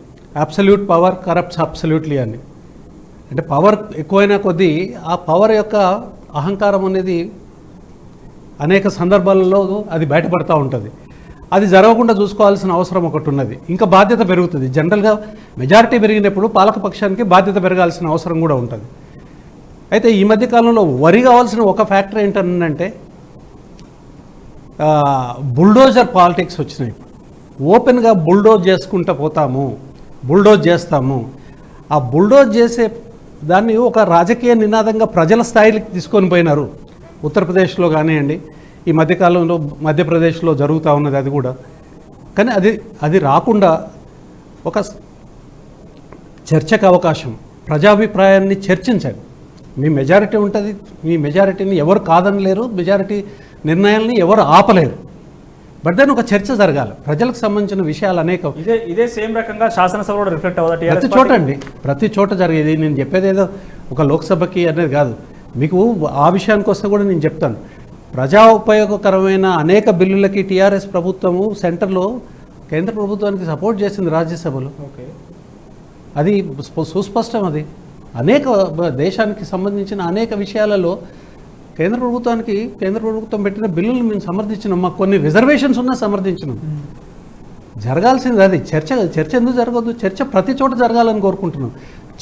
అబ్సల్యూట్ పవర్ కరప్ట్స్ అబ్సల్యూట్లీ అని. అంటే పవర్ ఎక్కువైన కొద్దీ ఆ పవర్ యొక్క అహంకారం అనేది అనేక సందర్భాలలో అది బయటపడుతూ ఉంటుంది. అది జరగకుండా చూసుకోవాల్సిన అవసరం ఒకటి ఉన్నది. ఇంకా బాధ్యత పెరుగుతుంది. జనరల్గా మెజారిటీ పెరిగినప్పుడు పాలకపక్షానికి బాధ్యత పెరగాల్సిన అవసరం కూడా ఉంటుంది. అయితే ఈ మధ్యకాలంలో వరి కావాల్సిన ఒక ఫ్యాక్టర్ ఏంటంటే బుల్డోజర్ పాలిటిక్స్ వచ్చినాయి. ఓపెన్గా బుల్డోజ్ చేసుకుంటూ పోతాము, బుల్డోజ్ చేస్తాము. ఆ బుల్డోజ్ చేసే దాన్ని ఒక రాజకీయ నినాదంగా ప్రజల స్థాయికి తీసుకొని పోయినారు. ఉత్తరప్రదేశ్లో కానివ్వండి, ఈ మధ్యకాలంలో మధ్యప్రదేశ్లో జరుగుతూ ఉన్నది అది కూడా. కానీ అది రాకుండా ఒక చర్చకు అవకాశం, ప్రజాభిప్రాయాన్ని చర్చించండి. మీ మెజారిటీ ఉంటుంది, మీ మెజారిటీని ఎవరు కాదనలేరు, మెజారిటీ నిర్ణయాల్ని ఎవరు ఆపలేరు. బట్ దెన్ ఒక చర్చ జరగాలి. ప్రజలకు సంబంధించిన విషయాలు అనేకం. ఇదే సేమ్ రకంగా శాసనసభలో రిఫ్లెక్ట్ అవుతుంది ప్రతి చోట అండి, ప్రతి చోట జరిగేది. నేను చెప్పేది ఏదో ఒక లోక్సభకి అనేది కాదు. మీకు ఆ విషయానికి వస్తే కూడా నేను చెప్తాను. ప్రజా ఉపయోగకరమైన అనేక బిల్లులకి టీఆర్ఎస్ ప్రభుత్వము సెంటర్లో కేంద్ర ప్రభుత్వానికి సపోర్ట్ చేసింది రాజ్యసభలో. ఓకే, అది సుస్పష్టం. అది అనేక దేశానికి సంబంధించిన అనేక విషయాలలో కేంద్ర ప్రభుత్వం పెట్టిన బిల్లులు మేము సమర్థించినాం. మాకు కొన్ని రిజర్వేషన్స్ ఉన్నా సమర్థించినాం. జరగాల్సింది అది. చర్చ ఎందుకు జరగదు? చర్చ ప్రతి చోట జరగాలని కోరుకుంటున్నాం.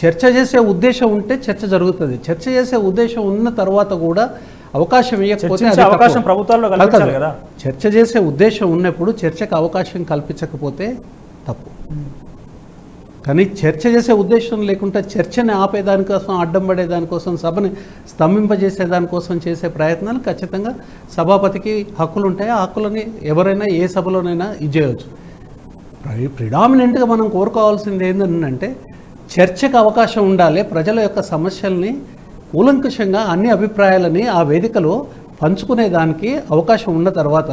చర్చ చేసే ఉద్దేశం ఉంటే చర్చ జరుగుతుంది. చర్చ చేసే ఉద్దేశం ఉన్న తర్వాత కూడా అవకాశం ఇవ్వకపోతే అవకాశం ప్రభుత్వాల్లో కల్పించాలి కదా. చర్చ చేసే ఉద్దేశం ఉన్నప్పుడు చర్చకు అవకాశం కల్పించకపోతే తప్పు. కానీ చర్చ చేసే ఉద్దేశం లేకుండా చర్చని ఆపేదానికోసం, అడ్డం పడేదానికోసం, సభని స్తంభింపజేసేదానికోసం చేసే ప్రయత్నాలు ఖచ్చితంగా సభాపతికి హక్కులు ఉంటాయి. ఆ హక్కులని ఎవరైనా ఏ సభలోనైనా ఇచ్చేయవచ్చు. ప్రిడామినెంట్గా మనం కోరుకోవాల్సింది ఏంటంటే చర్చకు అవకాశం ఉండాలి. ప్రజల యొక్క సమస్యల్ని కూలంకషంగా అన్ని అభిప్రాయాలని ఆ వేదికలో పంచుకునేదానికి అవకాశం ఉన్న తర్వాత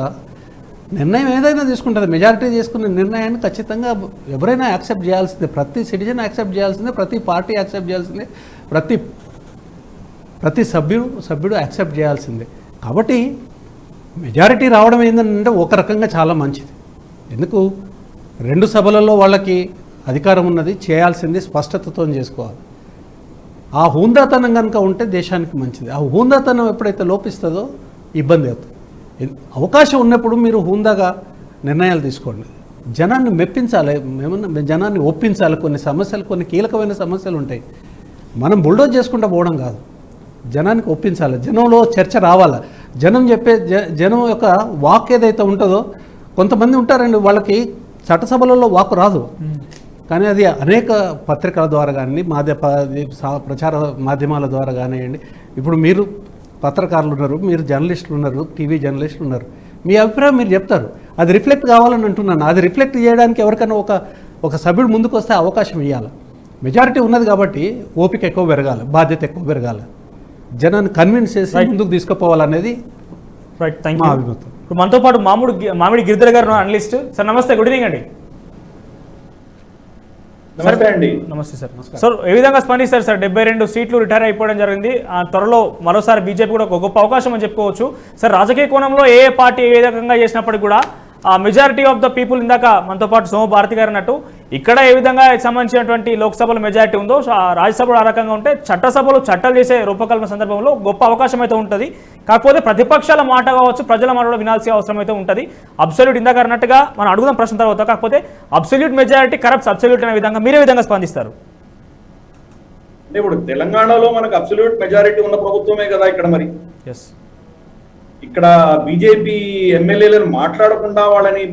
నిర్ణయం ఏదైనా తీసుకుంటుంది. మెజారిటీ చేసుకునే నిర్ణయాన్ని ఖచ్చితంగా ఎవరైనా యాక్సెప్ట్ చేయాల్సిందే. ప్రతి సిటిజన్ యాక్సెప్ట్ చేయాల్సిందే, ప్రతి పార్టీ యాక్సెప్ట్ చేయాల్సిందే, ప్రతి సభ్యుడు యాక్సెప్ట్ చేయాల్సిందే. కాబట్టి మెజారిటీ రావడం ఏంటంటే ఒక రకంగా చాలా మంచిది. ఎందుకు 2 సభలలో వాళ్ళకి అధికారం ఉన్నది, చేయాల్సింది స్పష్టతతో చేసుకోవాలి. ఆ హూందాతనం కనుక ఉంటే దేశానికి మంచిది. ఆ హూందాతనం ఎప్పుడైతే లోపిస్తుందో ఇబ్బంది అవుతుంది. అవకాశం ఉన్నప్పుడు మీరు హూందాగా నిర్ణయాలు తీసుకోండి. జనాన్ని మెప్పించాలి, జనాన్ని ఒప్పించాలి. కొన్ని కీలకమైన సమస్యలు ఉంటాయి. మనం బుల్డోజ్ చేసుకుంటూ పోవడం కాదు, జనానికి ఒప్పించాలి. జనంలో చర్చ రావాలి. జనం యొక్క వాక్ ఏదైతే ఉంటుందో, కొంతమంది ఉంటారండి వాళ్ళకి చట్టసభలలో వాక్ రాదు. కానీ అది అనేక పత్రికల ద్వారా కానీ ప్రచార మాధ్యమాల ద్వారా కానివ్వండి. ఇప్పుడు మీరు పత్రకారులు ఉన్నారు, మీరు జర్నలిస్టులు ఉన్నారు, టీవీ జర్నలిస్టులు ఉన్నారు. మీ అభిప్రాయం మీరు చెప్తారు. అది రిఫ్లెక్ట్ కావాలని అంటున్నాను. అది రిఫ్లెక్ట్ చేయడానికి ఎవరికైనా ఒక సభ్యుడు ముందుకు వస్తే అవకాశం ఇవ్వాలి. మెజారిటీ ఉన్నది కాబట్టి ఓపిక ఎక్కువ పెరగాలి, బాధ్యత ఎక్కువ పెరగాలి. జనాన్ని కన్విన్స్ చేసి ముందుకు తీసుకుపోవాలనేది మా అభిమతం. ఇప్పుడు మనతో పాటు మామిడి గిరిధర్ గారు అనలిస్ట్. సార్ నమస్తే, గుడ్ ఈవినింగ్ అండి. నమస్తే అండి. నమస్తే సార్. సార్ ఏ విధంగా స్పందిస్తారు సార్? 72 సీట్లు రిటైర్ అయిపోవడం జరిగింది. త్వరలో మరోసారి బీజేపీ కూడా ఒక గొప్ప అవకాశం అని చెప్పుకోవచ్చు. సార్ రాజకీయ కోణంలో ఏ పార్టీ ఏ విధంగా చేసినప్పటికీ కూడా మెజారిటీ ఆఫ్ ద పీపుల్, ఇందాక మనతో పాటు సోమ భారతి గారు అన్నట్టు ఇక్కడ ఏ విధంగా సంబంధించినటువంటి లోక్సభలో మెజారిటీ ఉందో రాజ్యసభలో ఆ రకంగా ఉంటే చట్టసభలో చట్టాలు చేసే రూపకల్పన సందర్భంలో గొప్ప అవకాశం అయితే ఉంటుంది. కాకపోతే ప్రతిపక్షాల మాట కావచ్చు, ప్రజల మాట కూడా వినాల్సిన అవసరం అయితే ఉంటుంది. అబ్సల్యూట్ ఇందాక అన్నట్టుగా మనం అడుగుదాం ప్రశ్న తర్వాత. కాకపోతే అబ్సల్యూట్ మెజారిటీ కరప్ట్స్ అబ్సల్యూట్ అనే విధంగా మీరే విధంగా స్పందిస్తారు? అంటే ఇప్పుడు తెలంగాణలో మనకు అబ్సల్యూట్ మెజారిటీ ఉన్న ప్రభుత్వమే కదా ఇక్కడ. మరి ఎస్, ఇక్కడ బీజేపీ ఎమ్మెల్యేలను మాట్లాడకుండా వాళ్ళని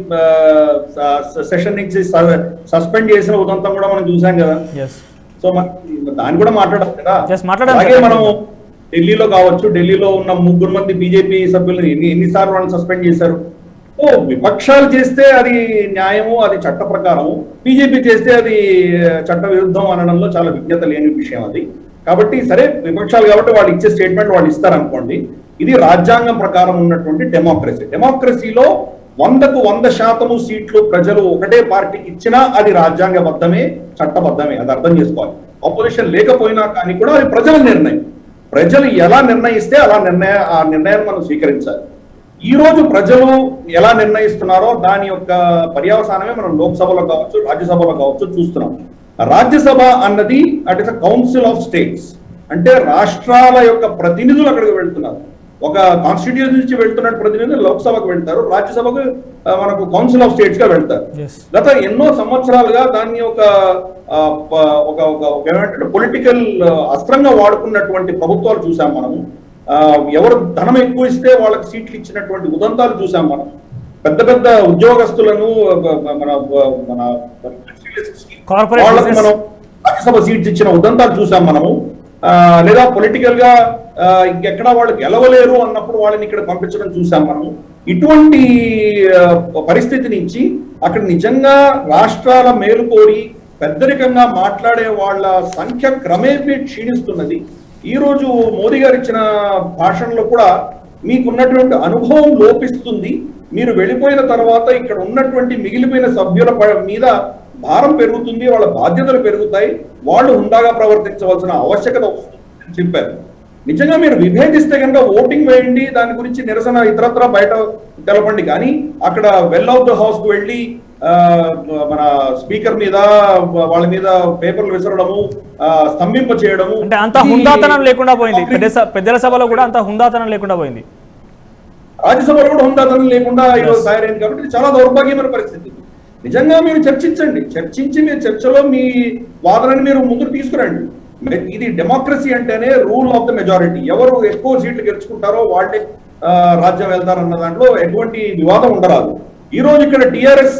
సెషన్ నుంచి సస్పెండ్ చేసిన ఉదంతం కూడా మనం చూసాం కదా. సో దాన్ని కూడా మాట్లాడాలి కదా. అలాగే మనం ఢిల్లీలో కావచ్చు, ఢిల్లీలో ఉన్న 3 మంది బీజేపీ సభ్యులను ఎన్నిసార్లు వాళ్ళని సస్పెండ్ చేశారు. ఓ విపక్షాలు చేస్తే అది న్యాయము, అది చట్ట ప్రకారము, బీజేపీ చేస్తే అది చట్ట విరుద్ధం అనడంలో చాలా విజ్ఞత లేని విషయం అది. కాబట్టి సరే విపక్షాలు కాబట్టి వాళ్ళు ఇచ్చే స్టేట్మెంట్ వాళ్ళు ఇస్తారనుకోండి. ఇది రాజ్యాంగం ప్రకారం ఉన్నటువంటి డెమోక్రసీ. డెమోక్రసీలో 100కు 100% సీట్లు ప్రజలు ఒకటే పార్టీకి ఇచ్చినా అది రాజ్యాంగబద్ధమే, చట్టబద్ధమే. అది అర్థం చేసుకోవాలి. ఆపోజిషన్ లేకపోయినా కానీ కూడా అది ప్రజల నిర్ణయం. ప్రజలు ఎలా నిర్ణయిస్తే ఆ నిర్ణయాన్ని మనం స్వీకరించాలి. ఈ రోజు ప్రజలు ఎలా నిర్ణయిస్తున్నారో దాని యొక్క పర్యవసానమే మనం లోక్సభలో కావచ్చు, రాజ్యసభలో కావచ్చు చూస్తున్నాం. రాజ్యసభ అన్నది at is council of states, అంటే రాష్ట్రాల యొక్క ప్రతినిధులు అక్కడికి వెళ్తున్నారు. ఒక కాన్స్టిట్యూషన్ నుంచి వెళ్తున్న ప్రతినిధులు లోక్సభకు వెళ్తారు, రాజ్యసభకు మనకు కౌన్సిల్ ఆఫ్ స్టేట్స్ గా వెళ్తారు. గత ఎన్నో సంవత్సరాలుగా దాన్ని ఒక ఏమంటే పొలిటికల్ అస్త్రంగా వాడుకున్నటువంటి ప్రభుత్వాలు చూసాం మనము. ఎవరు ధనం ఎక్కువ ఇస్తే వాళ్ళకి సీట్లు ఇచ్చినటువంటి ఉదంతాలు చూసాం మనం. పెద్ద పెద్ద ఉద్యోగస్తులను మన వాళ్ళకి మనం రాజ్యసభ సీట్స్ ఇచ్చిన ఉదంతాలు చూసాం మనము. లేదా పొలిటికల్ గా ఇంకెక్కడా వాళ్ళు గెలవలేరు అన్నప్పుడు వాళ్ళని ఇక్కడ పంపించడం చూసాం మనము. ఇటువంటి పరిస్థితి నుంచి అక్కడ నిజంగా రాష్ట్రాల మేలు కోరి పెద్దరికంగా మాట్లాడే వాళ్ళ సంఖ్య క్రమేపీ క్షీణిస్తున్నది. ఈ రోజు మోదీ గారు ఇచ్చిన భాషణలో కూడా మీకున్నటువంటి అనుభవం లోపిస్తుంది, మీరు వెళ్ళిపోయిన తర్వాత ఇక్కడ ఉన్నటువంటి మిగిలిపోయిన సభ్యుల మీద భారం పెరుగుతుంది, వాళ్ళ బాధ్యతలు పెరుగుతాయి, వాళ్ళు హుందాగా ప్రవర్తించవలసిన ఆవశ్యకత వస్తుందని చెప్పారు. నిజంగా మీరు విభేదిస్తే కనుక ఓటింగ్ వేయండి, దాని గురించి నిరసన ఇతరత్ర బయట తెలపండి. కానీ అక్కడ వెల్ ఆఫ్ ద హౌస్ కు వెళ్ళి మన స్పీకర్ మీద వాళ్ళ మీద పేపర్లు విసరడము, స్తంభింప చేయడము, అంటే అంత హుందాతనం లేకుండా పోయింది. పెద్దల సభలో కూడా అంత హుందాతనం లేకుండా పోయింది. రాజ్యసభలో కూడా హుందాతనం లేకుండా ఈరోజు తయారైంది. కాబట్టి ఇది చాలా దౌర్భాగ్యమైన పరిస్థితి. నిజంగా మీరు చర్చించి మీరు చర్చలో మీ వాదనని మీరు ముందుకు తీసుకురండి. ఇది డెమోక్రసీ అంటేనే రూల్ ఆఫ్ ద మెజారిటీ. ఎవరు ఎక్కువ సీట్లు గెలుచుకుంటారో వాళ్ళే రాజ్యం వెళ్తారన్న దాంట్లో ఎటువంటి వివాదం ఉండరాదు. ఈ రోజు ఇక్కడ టిఆర్ఎస్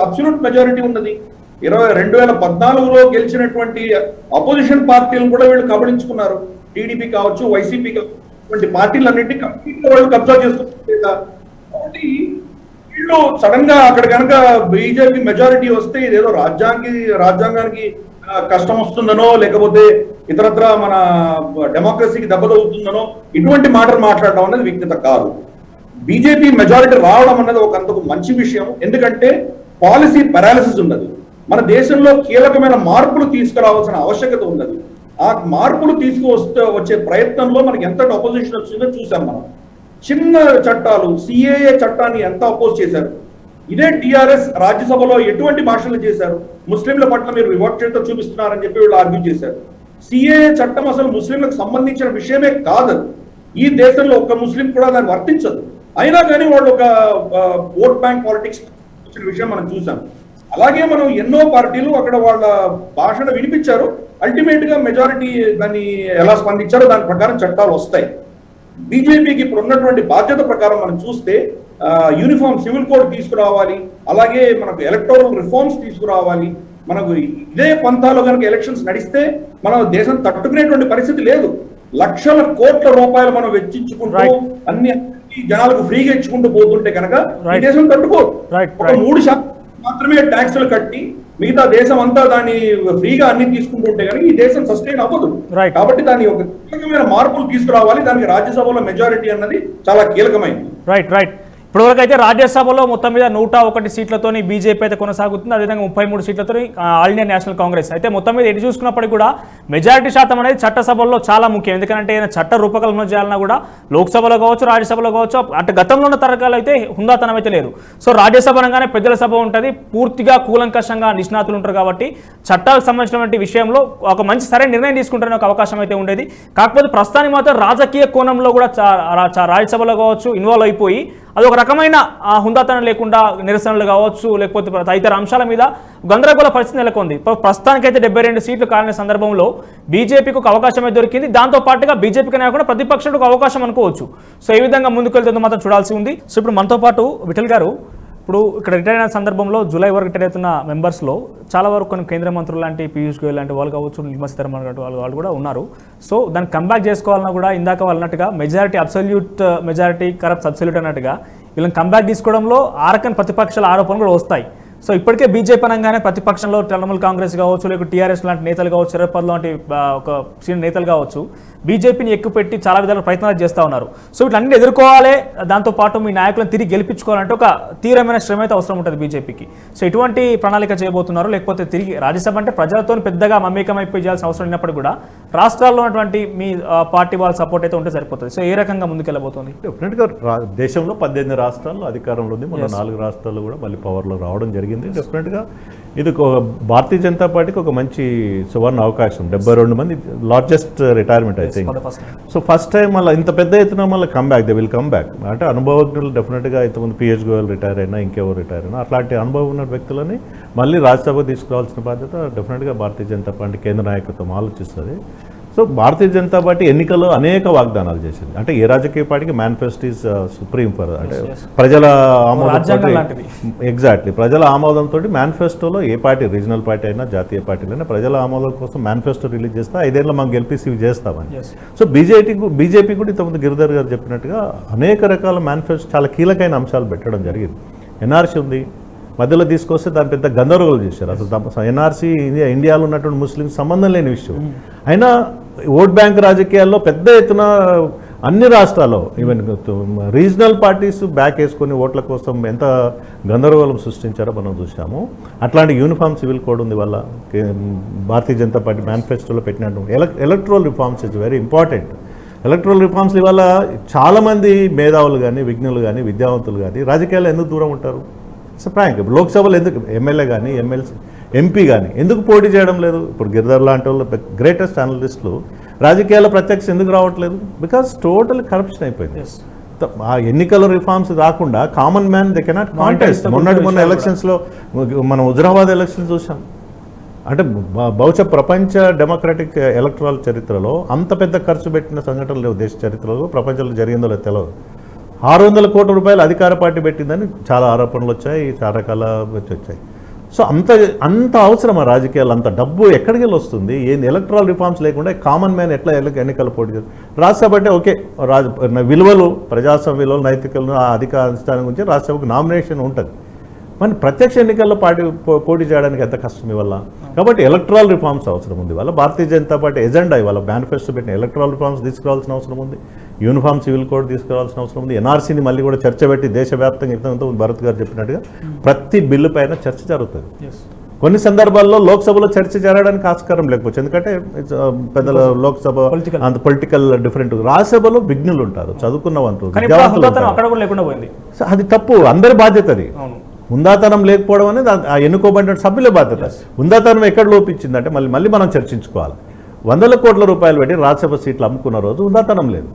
అబ్సల్యూట్ మెజారిటీ ఉన్నది. 2014లో గెలిచినటువంటి అపోజిషన్ పార్టీలను కూడా వీళ్ళు కబళించుకున్నారు. టీడీపీ కావచ్చు, వైసీపీ కావచ్చు, పార్టీలన్నింటినీ కంప్లీట్ గా వాళ్ళు కబ్జా చేస్తున్నారు. కాబట్టి వీళ్ళు సడన్ గా అక్కడ కనుక బీజేపీ మెజారిటీ వస్తే ఇదేదో రాజ్యాంగానికి కష్టం వస్తుందనో, లేకపోతే ఇతరత్ర మన డెమోక్రసీకి దెబ్బతవుతుందనో ఇటువంటి మాటలు మాట్లాడడం అనేది విజ్ఞత కాదు. బీజేపీ మెజారిటీ రావడం అన్నది ఒక అంతకు మంచి విషయం. ఎందుకంటే పాలసీ పారాలిసిస్ ఉన్నది. మన దేశంలో కీలకమైన మార్పులు తీసుకురావాల్సిన ఆవశ్యకత ఉన్నది. ఆ మార్పులు వచ్చే ప్రయత్నంలో మనకి ఎంతటి అపోజిషన్ వచ్చిందో చూసాం మనం. చిన్న చట్టాలు, సిఏఏ చట్టాన్ని ఎంత అపోజ్ చేశారు. ఇదే టిఆర్ఎస్ రాజ్యసభలో ఎటువంటి భాషలు చేశారు. ముస్లింల పట్ల మీరు వివక్షత చూపిస్తున్నారని చెప్పి వీళ్ళు ఆర్గ్యూ చేశారు. సిఏఏ చట్టం అసలు ముస్లింలకు సంబంధించిన విషయమే కాదు. ఈ దేశంలో ఒక్క ముస్లిం కూడా దాన్ని వర్తించదు. అయినా కానీ వాళ్ళు ఒక ఓట్ బ్యాంక్ పాలిటిక్స్ వచ్చిన విషయం మనం చూసాం. అలాగే మనం ఎన్నో పార్టీలు అక్కడ వాళ్ళ భాషణ వినిపించారు. అల్టిమేట్ గా మెజారిటీ దాన్ని ఎలా స్పందించారో దాని ప్రకారం చట్టాలు వస్తాయి. బీజేపీకి ఇప్పుడు ఉన్నటువంటి బాధ్యత ప్రకారం మనం చూస్తే యూనిఫామ్ సివిల్ కోడ్ తీసుకురావాలి, అలాగే మనకు ఎలక్టోరల్ రిఫార్మ్స్ తీసుకురావాలి. మనకు ఇదే పంతాలో కనుక ఎలక్షన్స్ నడిస్తే మన దేశం తట్టుకునేటువంటి పరిస్థితి లేదు. లక్షల కోట్ల రూపాయలు మనం వెచ్చించుకుంటూ అన్ని జనాలకు ఫ్రీగా ఇచ్చుకుంటూ పోతుంటే కనుక ఈ దేశం తట్టుకోదు. ఒక 3% మాత్రమే ట్యాక్సులు కట్టి మిగతా దేశం అంతా దాన్ని ఫ్రీగా అన్ని తీసుకుంటుంటే కనుక ఈ దేశం సస్టైన్ అవ్వదు. కాబట్టి దాని ఒక కీలకమైన మార్పులు తీసుకురావాలి. దానికి రాజ్యసభలో మెజారిటీ అన్నది చాలా కీలకమైంది. రైట్. ఇప్పటివరకు అయితే రాజ్యసభలో మొత్తం మీద 101 సీట్లతోని బీజేపీ అయితే కొనసాగుతుంది. అదేవిధంగా 33 సీట్లతో ఆల్ ఇండియా నేషనల్ కాంగ్రెస్. అయితే మొత్తం మీద ఎటు చూసుకున్నప్పటికీ కూడా మెజారిటీ శాతం అనేది చట్టసభల్లో చాలా ముఖ్యం. ఎందుకంటే చట్ట రూపకల్పన చేయాలన్నా కూడా లోక్సభలో కావచ్చు, రాజ్యసభలో కావచ్చు, అటు గతంలో ఉన్న తరగాలు అయితే హుందాతనం అయితే లేదు. సో రాజ్యసభ అనగానే పెద్దల సభ ఉంటుంది, పూర్తిగా కూలంకషంగా నిష్ణాతులు ఉంటారు. కాబట్టి చట్టాలకు సంబంధించినటువంటి విషయంలో ఒక మంచి సరైన నిర్ణయం తీసుకుంటారనే ఒక అవకాశం అయితే ఉండేది. కాకపోతే ప్రస్తుతానికి మాత్రం రాజకీయ కోణంలో కూడా రాజ్యసభలో కావచ్చు ఇన్వాల్వ్ అయిపోయి అదొక రకమైన హుందాతనం లేకుండా నిరసనలు కావచ్చు, లేకపోతే తదితర అంశాల మీద గందరగోళ పరిస్థితి నెలకొంది. ప్రస్తుతానికైతే 72 సీట్లు కాలిన సందర్భంలో బీజేపీకి ఒక అవకాశమే దొరికింది. దాంతో పాటుగా బీజేపీకి కాకుండా ప్రతిపక్షానికి ఒక అవకాశం అనుకోవచ్చు. సో ఈ విధంగా ముందుకు వెళ్తుందో మాత్రం చూడాల్సి ఉంది. సో ఇప్పుడు మనతో పాటు విఠల్ గారు, ఇప్పుడు ఇక్కడ రిటైర్ అయిన సందర్భంలో జూలై వరకు రిటైర్ అవుతున్న మెంబర్స్లో చాలా వరకు కొన్ని కేంద్ర మంత్రులు లాంటి పీయూష్ గోయల్ లాంటి వాళ్ళు కావచ్చు, నిర్మలా సీతారామన్ లాంటి వాళ్ళు కూడా ఉన్నారు. సో దాన్ని కంబ్యాక్ చేసుకోవాలన్నా కూడా ఇందాక వాళ్ళు అన్నట్టుగా మెజారిటీ అబ్సల్యూట్ మెజారిటీ కరప్ట్ సబ్సల్యూట్ అన్నట్టుగా వీళ్ళని కంబ్యాక్ తీసుకోవడంలో ఆరకన్ ప్రతిపక్షాల ఆరోపణలు కూడా వస్తాయి. సో ఇప్పటికే బీజేపీ అనగానే ప్రతిపక్షంలో తృణమూల్ కాంగ్రెస్ కావచ్చు, లేకపోతే టీఆర్ఎస్ లాంటి నేతలు కావచ్చు, శరద్ పవార్ లాంటి ఒక సీనియర్ నేతలు కావచ్చు బీజేపీని ఎక్కుపెట్టి చాలా విధాలుగా ప్రయత్నాలు చేస్తూ ఉన్నారు. సో వీటిని ఎదుర్కోవాలి, దాంతోపాటు మీ నాయకులను తిరిగి గెలిపించుకోవాలంటే ఒక తీవ్రమైన శ్రమ అయితే అవసరం ఉంటుంది బీజేపీకి. సో ఎటువంటి ప్రణాళిక చేయబోతున్నారు, లేకపోతే తిరిగి రాజ్యసభ అంటే ప్రజలతో పెద్దగా మమేకమైపోయి చేయాల్సిన అవసరం ఉన్నప్పుడు కూడా రాష్ట్రాల్లో ఉన్నటువంటి మీ పార్టీ వాళ్ళ సపోర్ట్ అయితే ఉంటే సరిపోతుంది. సో ఏ రకంగా ముందుకెళ్ళబోతుంది? డెఫినెట్గా దేశంలో 18 రాష్ట్రాల్లో అధికారంలో ఉంది. మన 4 రాష్ట్రాల్లో కూడా మళ్ళీ పవర్లో రావడం జరిగింది. డెఫినెట్గా ఇది భారతీయ జనతా పార్టీకి ఒక మంచి సువర్ణ అవకాశం. 72 మంది లార్జెస్ట్ రిటైర్మెంట్ అయితే. సో ఫస్ట్ టైం మళ్ళీ ఇంత పెద్ద ఎత్తున మళ్ళీ comeback, they will come back. అంటే అనుభవజ్ఞులు డెఫినెట్గా ఇంతకుముందు పీయూష్ గోయల్ రిటైర్ అయినా, ఇంకెవరు రిటైర్ అయినా అట్లాంటి అనుభవం ఉన్న వ్యక్తులని మళ్ళీ రాజ్యసభకు తీసుకురావాల్సిన బాధ్యత డెఫినెట్గా భారతీయ జనతా పార్టీ కేంద్ర నాయకత్వం ఆలోచిస్తుంది. సో భారతీయ జనతా పార్టీ ఎన్నికల్లో అనేక వాగ్దానాలు చేసింది. అంటే ఏ రాజకీయ పార్టీకి మేనిఫెస్టో ఈజ్ సుప్రీం ఫర్, అంటే ప్రజల ఆమోదంతో, ఎగ్జాక్ట్లీ ప్రజల ఆమోదంతో మేనిఫెస్టోలో ఏ పార్టీ, రీజనల్ పార్టీ అయినా జాతీయ పార్టీలైనా ప్రజల ఆమోదం కోసం మేనిఫెస్టో రిలీజ్ చేస్తే 5 ఏళ్ళు మనం గెలిపిసి ఇవి చేస్తామని. సో బీజేపీ కూడా ఇంతకుముందు గిరిధర్ గారు చెప్పినట్టుగా అనేక రకాల మేనిఫెస్టో చాలా కీలకమైన అంశాలు పెట్టడం జరిగింది. ఎన్ఆర్సీ ఉంది, మధ్యలో తీసుకొస్తే దాని పెద్ద గందరగోళం చేశారు. అసలు ఎన్ఆర్సీ ఇండియాలో ఉన్నటువంటి ముస్లింస్ సంబంధం లేని విషయం. అయినా ఓట్ బ్యాంక్ రాజకీయాల్లో పెద్ద ఎత్తున అన్ని రాష్ట్రాల్లో ఈవెన్ రీజనల్ పార్టీస్ బ్యాక్ వేసుకొని ఓట్ల కోసం ఎంత గందరగోళం సృష్టించారో మనం చూసాము. అట్లాంటి యూనిఫామ్ సివిల్ కోడ్ ఉంది వల్ల భారతీయ జనతా పార్టీ మేనిఫెస్టోలో పెట్టినట్టు. Electoral reforms is very important. Electoral reforms వల్ల చాలామంది మేధావులు కానీ, విజ్ఞులు కానీ, విద్యావంతులు కానీ రాజకీయాల్లో ఎందుకు దూరం ఉంటారు? సో ఫ్రాంక్ లోక్సభలో ఎందుకు ఎమ్మెల్యే కానీ, ఎంపీ కానీ ఎందుకు పోటీ చేయడం లేదు? ఇప్పుడు గిరిధర్ లాంటి వాళ్ళు గ్రేటెస్ట్ అనలిస్టులు రాజకీయాల్లో ప్రత్యక్ష ఎందుకు రావట్లేదు? బికాస్ టోటల్ కరప్షన్ అయిపోయింది. ఆ ఎన్నికల రిఫార్మ్స్ రాకుండా common man they cannot contest. మొన్న ఎలక్షన్స్లో మనం హుజరాబాద్ ఎలక్షన్స్ చూసాం. అంటే బహుశా ప్రపంచ డెమోక్రటిక్ ఎలక్టరల్ చరిత్రలో అంత పెద్ద ఖర్చు పెట్టిన సంఘటనలు లేవు దేశ చరిత్రలో. ప్రపంచంలో జరిగిందో లేదో తెలియదు. 600 కోట్ల రూపాయలు అధికార పార్టీ పెట్టిందని చాలా ఆరోపణలు వచ్చాయి, చాలా రకాల వచ్చాయి. సో అంత అవసరమా రాజకీయాలు? అంత డబ్బు ఎక్కడికి వెళ్ళి వస్తుంది? ఏంది ఎలక్ట్రల్ రిఫార్మ్స్ లేకుండా కామన్ మ్యాన్ ఎట్లా ఎన్నికలు పోటీ చేస్తారు? రాజ్యసభ అంటే ఓకే, విలువలు, ప్రజాస్వామ్య విలువలు, నైతికలను, ఆ అధికారం గురించి రాజ్యసభకు నామినేషన్ ఉంటుంది. మన ప్రత్యక్ష ఎన్నికల్లో పోటీ చేయడానికి ఎంత కష్టం ఇవల్ల. కాబట్టి ఎలక్ట్రల్ రిఫార్మ్స్ అవసరం ఉంది. వాళ్ళ భారతీయ జనతా పార్టీ ఎజెండా ఇవాళ మేనిఫెస్టో పెట్టిన ఎలక్ట్రల్ రిఫార్మ్స్ తీసుకురావాల్సిన అవసరం ఉంది. యూనిఫామ్ సివిల్ కోడ్ తీసుకురావాల్సిన అవసరం ఉంది. ఎన్ఆర్సీని మళ్ళీ కూడా చర్చ పెట్టి దేశవ్యాప్తంగా ఇంతకుముందు భరత్ గారు చెప్పినట్టుగా ప్రతి బిల్లు పైన చర్చ జరుగుతుంది. కొన్ని సందర్భాల్లో లోక్సభలో చర్చ జరగడానికి ఆస్కారం లేకపోవచ్చు, ఎందుకంటే పెద్దల లోక్సభ అంత పొలిటికల్ డిఫరెంట్. రాజ్యసభలో విజ్ఞులు ఉంటారు, చదువుకున్నవంటారు, అది తప్పు. అందరి బాధ్యత అది. హుందాతనం లేకపోవడం అనేది ఆ ఎన్నుకోబడిన సభ్యుల బాధ్యత. హుందాతనం ఎక్కడ లోపించిందంటే మళ్ళీ మనం చర్చించుకోవాలి. 100 కోట్ల రూపాయలు పెట్టి రాజ్యసభ సీట్లు అమ్ముకున్న రోజు హుందాతనం లేదు.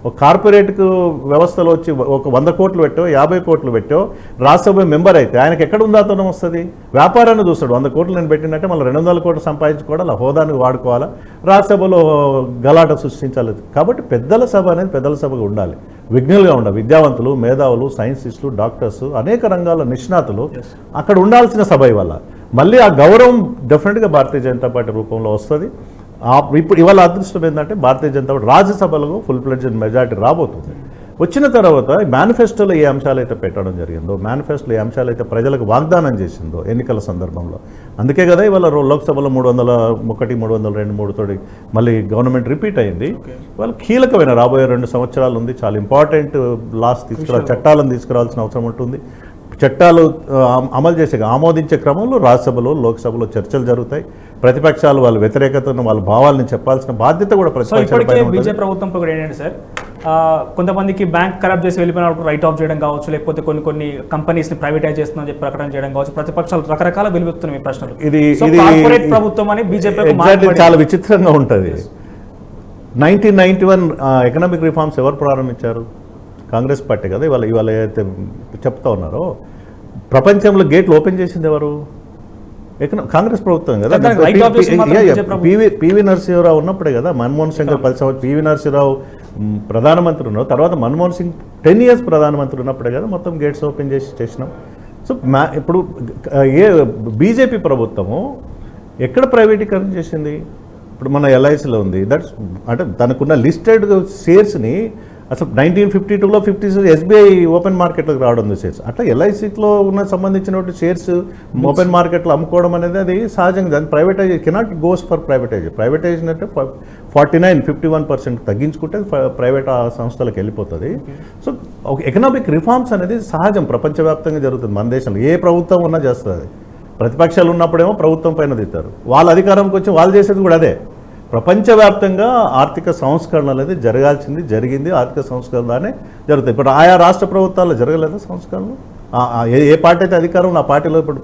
ఒక కార్పొరేట్కు వ్యవస్థలో వచ్చి ఒక 100 కోట్లు పెట్టో, 50 కోట్లు పెట్టో రాజ్యసభ మెంబర్ అయితే ఆయనకి ఎక్కడ ఉందాతనం వస్తుంది? వ్యాపారాన్ని చూస్తాడు. 100 కోట్లు నేను పెట్టినట్టే మళ్ళీ 200 కోట్లు సంపాదించుకోవాలి, హోదాని వాడుకోవాలా, రాజ్యసభలో గలాట సృష్టించాలి. కాబట్టి పెద్దల సభ అనేది పెద్దల సభగా ఉండాలి, విజ్ఞులుగా ఉండాలి. విద్యావంతులు, మేధావులు, సైన్సిస్టులు, డాక్టర్స్, అనేక రంగాల నిష్ణాతులు అక్కడ ఉండాల్సిన సభ ఇవాళ. మళ్ళీ ఆ గౌరవం డెఫినెట్గా భారతీయ జనతా పార్టీ రూపంలో వస్తుంది. ఇప్పుడు ఇవాళ అదృష్టం ఏంటంటే భారతీయ జనతా పార్టీ రాజ్యసభలో ఫుల్ ఫ్లెడ్జ్డ్ మెజారిటీ రాబోతుంది. వచ్చిన తర్వాత మేనిఫెస్టోలో ఏ అంశాలు అయితే పెట్టడం జరిగిందో, మేనిఫెస్టోలో ఏ అంశాలు అయితే ప్రజలకు వాగ్దానం చేసిందో ఎన్నికల సందర్భంలో, అందుకే కదా ఇవాళ లోక్సభలో 301, 302, తోటి మళ్ళీ గవర్నమెంట్ రిపీట్ అయింది. వాళ్ళు కీలకమైన రాబోయే 2 సంవత్సరాలు ఉంది. చాలా ఇంపార్టెంట్ లాస్ చట్టాలను తీసుకురావాల్సిన అవసరం ఉంటుంది. చట్టాలు అమలు చేసే ఆమోదించే క్రమంలో రాజ్యసభలో, లోక్సభలో చర్చలు జరుగుతాయి. ప్రతిపక్షాలు వాళ్ళ వ్యతిరేకతను, వాళ్ళ భావాలను చెప్పాల్సిన బాధ్యత కూడా ప్రతిపక్షాలపై ఉంది. బీజేపీ ప్రభుత్వం ఏంటంటే సార్, కొంతమందికి బ్యాంక్ కరప్ట్ చేసి వెళ్ళిపోయినప్పుడు రైట్ ఆఫ్ చేయడం కావచ్చు, లేకపోతే కొన్ని కంపెనీస్ని ప్రైవేటైజ్ చేస్తుందని చెప్పి ప్రకటన చేయడం కావచ్చు, ప్రతిపక్షాలు రకరకాల వెలువెత్తుతున్నాయి ఈ ప్రశ్నలు. ఇది కార్పొరేట్ ప్రభుత్వం అని బీజేపీ చాలా విచిత్రంగా ఉంటుంది. 1991 ఎకనామిక్ రిఫార్మ్స్ ఎవరు ప్రారంభించారు? కాంగ్రెస్ పార్టీ కదా. ఇవాళ ఏదైతే చెప్తా ఉన్నారో ప్రపంచంలో గేట్లు ఓపెన్ చేసింది ఎవరు? కాంగ్రెస్ ప్రభుత్వం కదా. దానికి right of decision మాత్రం BJP ప్రభుత్వం. పివి నరసింహరావు ఉన్నప్పుడే కదా మన్మోహన్ సింగ్ 10 సంవత్సరాలు పివి నరసింహరావు ప్రధానమంత్రి ఉన్నారు. తర్వాత మన్మోహన్ సింగ్ 10 years ప్రధానమంత్రి ఉన్నప్పుడే కదా మొత్తం గేట్స్ ఓపెన్ చేసినాం. సో ఇప్పుడు బీజేపీ ప్రభుత్వము ఎక్కడ ప్రైవేటీకరణ చేసింది? ఇప్పుడు మన ఎల్ఐసిలో ఉంది. దట్స్ అంటే తనకున్న లిస్టెడ్ షేర్స్ని అసలు 1952లో 50 ఎస్బీఐ ఓపెన్ మార్కెట్లోకి రావడం షేర్స్. అట్లా ఎల్ఐసిలో ఉన్న సంబంధించినటువంటి షేర్స్ ఓపెన్ మార్కెట్లో అమ్ముకోవడం అనేది అది సహజంగా. దాన్ని privatize cannot goes for privatization అంటే 51% తగ్గించుకుంటే ప్రైవేట్ సంస్థలకు వెళ్ళిపోతుంది. సో ఒక ఎకనామిక్ రిఫార్మ్స్ అనేది సహజం, ప్రపంచవ్యాప్తంగా జరుగుతుంది. మన దేశంలో ఏ ప్రభుత్వం ఉన్నా చేస్తుంది. ప్రతిపక్షాలు ఉన్నప్పుడేమో ప్రభుత్వం పైన దిగుతారు, వాళ్ళ అధికారంకి వచ్చి వాళ్ళు చేసేది కూడా అదే. ప్రపంచవ్యాప్తంగా ఆర్థిక సంస్కరణ అనేది జరిగింది. ఆర్థిక సంస్కరణనే జరుగుతాయి. ఇప్పుడు ఆయా రాష్ట్ర ప్రభుత్వాల్లో జరగలేదా సంస్కరణలు? ఏ పార్టీ అయితే అధికారంలో ఆ పార్టీలో ఇప్పుడు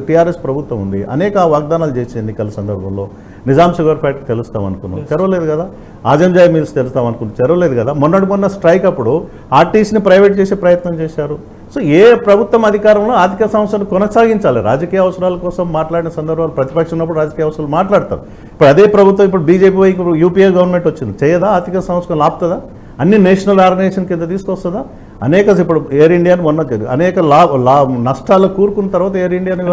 టీఆర్ఎస్ ప్రభుత్వం ఉంది. అనేక వాగ్దానాలు చేసి ఎన్నికల సందర్భంలో నిజాం షుగర్ ఫ్యాక్టరీ తెలుస్తాం అనుకున్నాం, తెరవలేదు కదా. ఆజంజాయ్ మిల్స్ తెలుస్తాం అనుకున్నాం, తెరవలేదు కదా. మొన్న స్ట్రైక్ అప్పుడు ఆర్టీసీని ప్రైవేట్ చేసే ప్రయత్నం చేశారు. సో ఏ ప్రభుత్వం అధికారంలో ఆర్థిక సంస్థను కొనసాగించాలి. రాజకీయ అవసరాల కోసం మాట్లాడిన సందర్భాలు ప్రతిపక్షం ఉన్నప్పుడు రాజకీయ అవసరాలు మాట్లాడతారు. ఇప్పుడు అదే ప్రభుత్వం ఇప్పుడు బీజేపీ ఇప్పుడు యూపీఏ గవర్నమెంట్ వచ్చింది, చేయదా? ఆర్థిక సంస్థలు ఆపుతుందా? అన్ని నేషనల్ ఆర్గనైజేషన్ కింద తీసుకొస్తుందా? అనేక ఇప్పుడు ఎయిర్ ఇండియాని మొన్న అనేక నష్టాలు కూరుకున్న తర్వాత ఎయిర్ ఇండియాని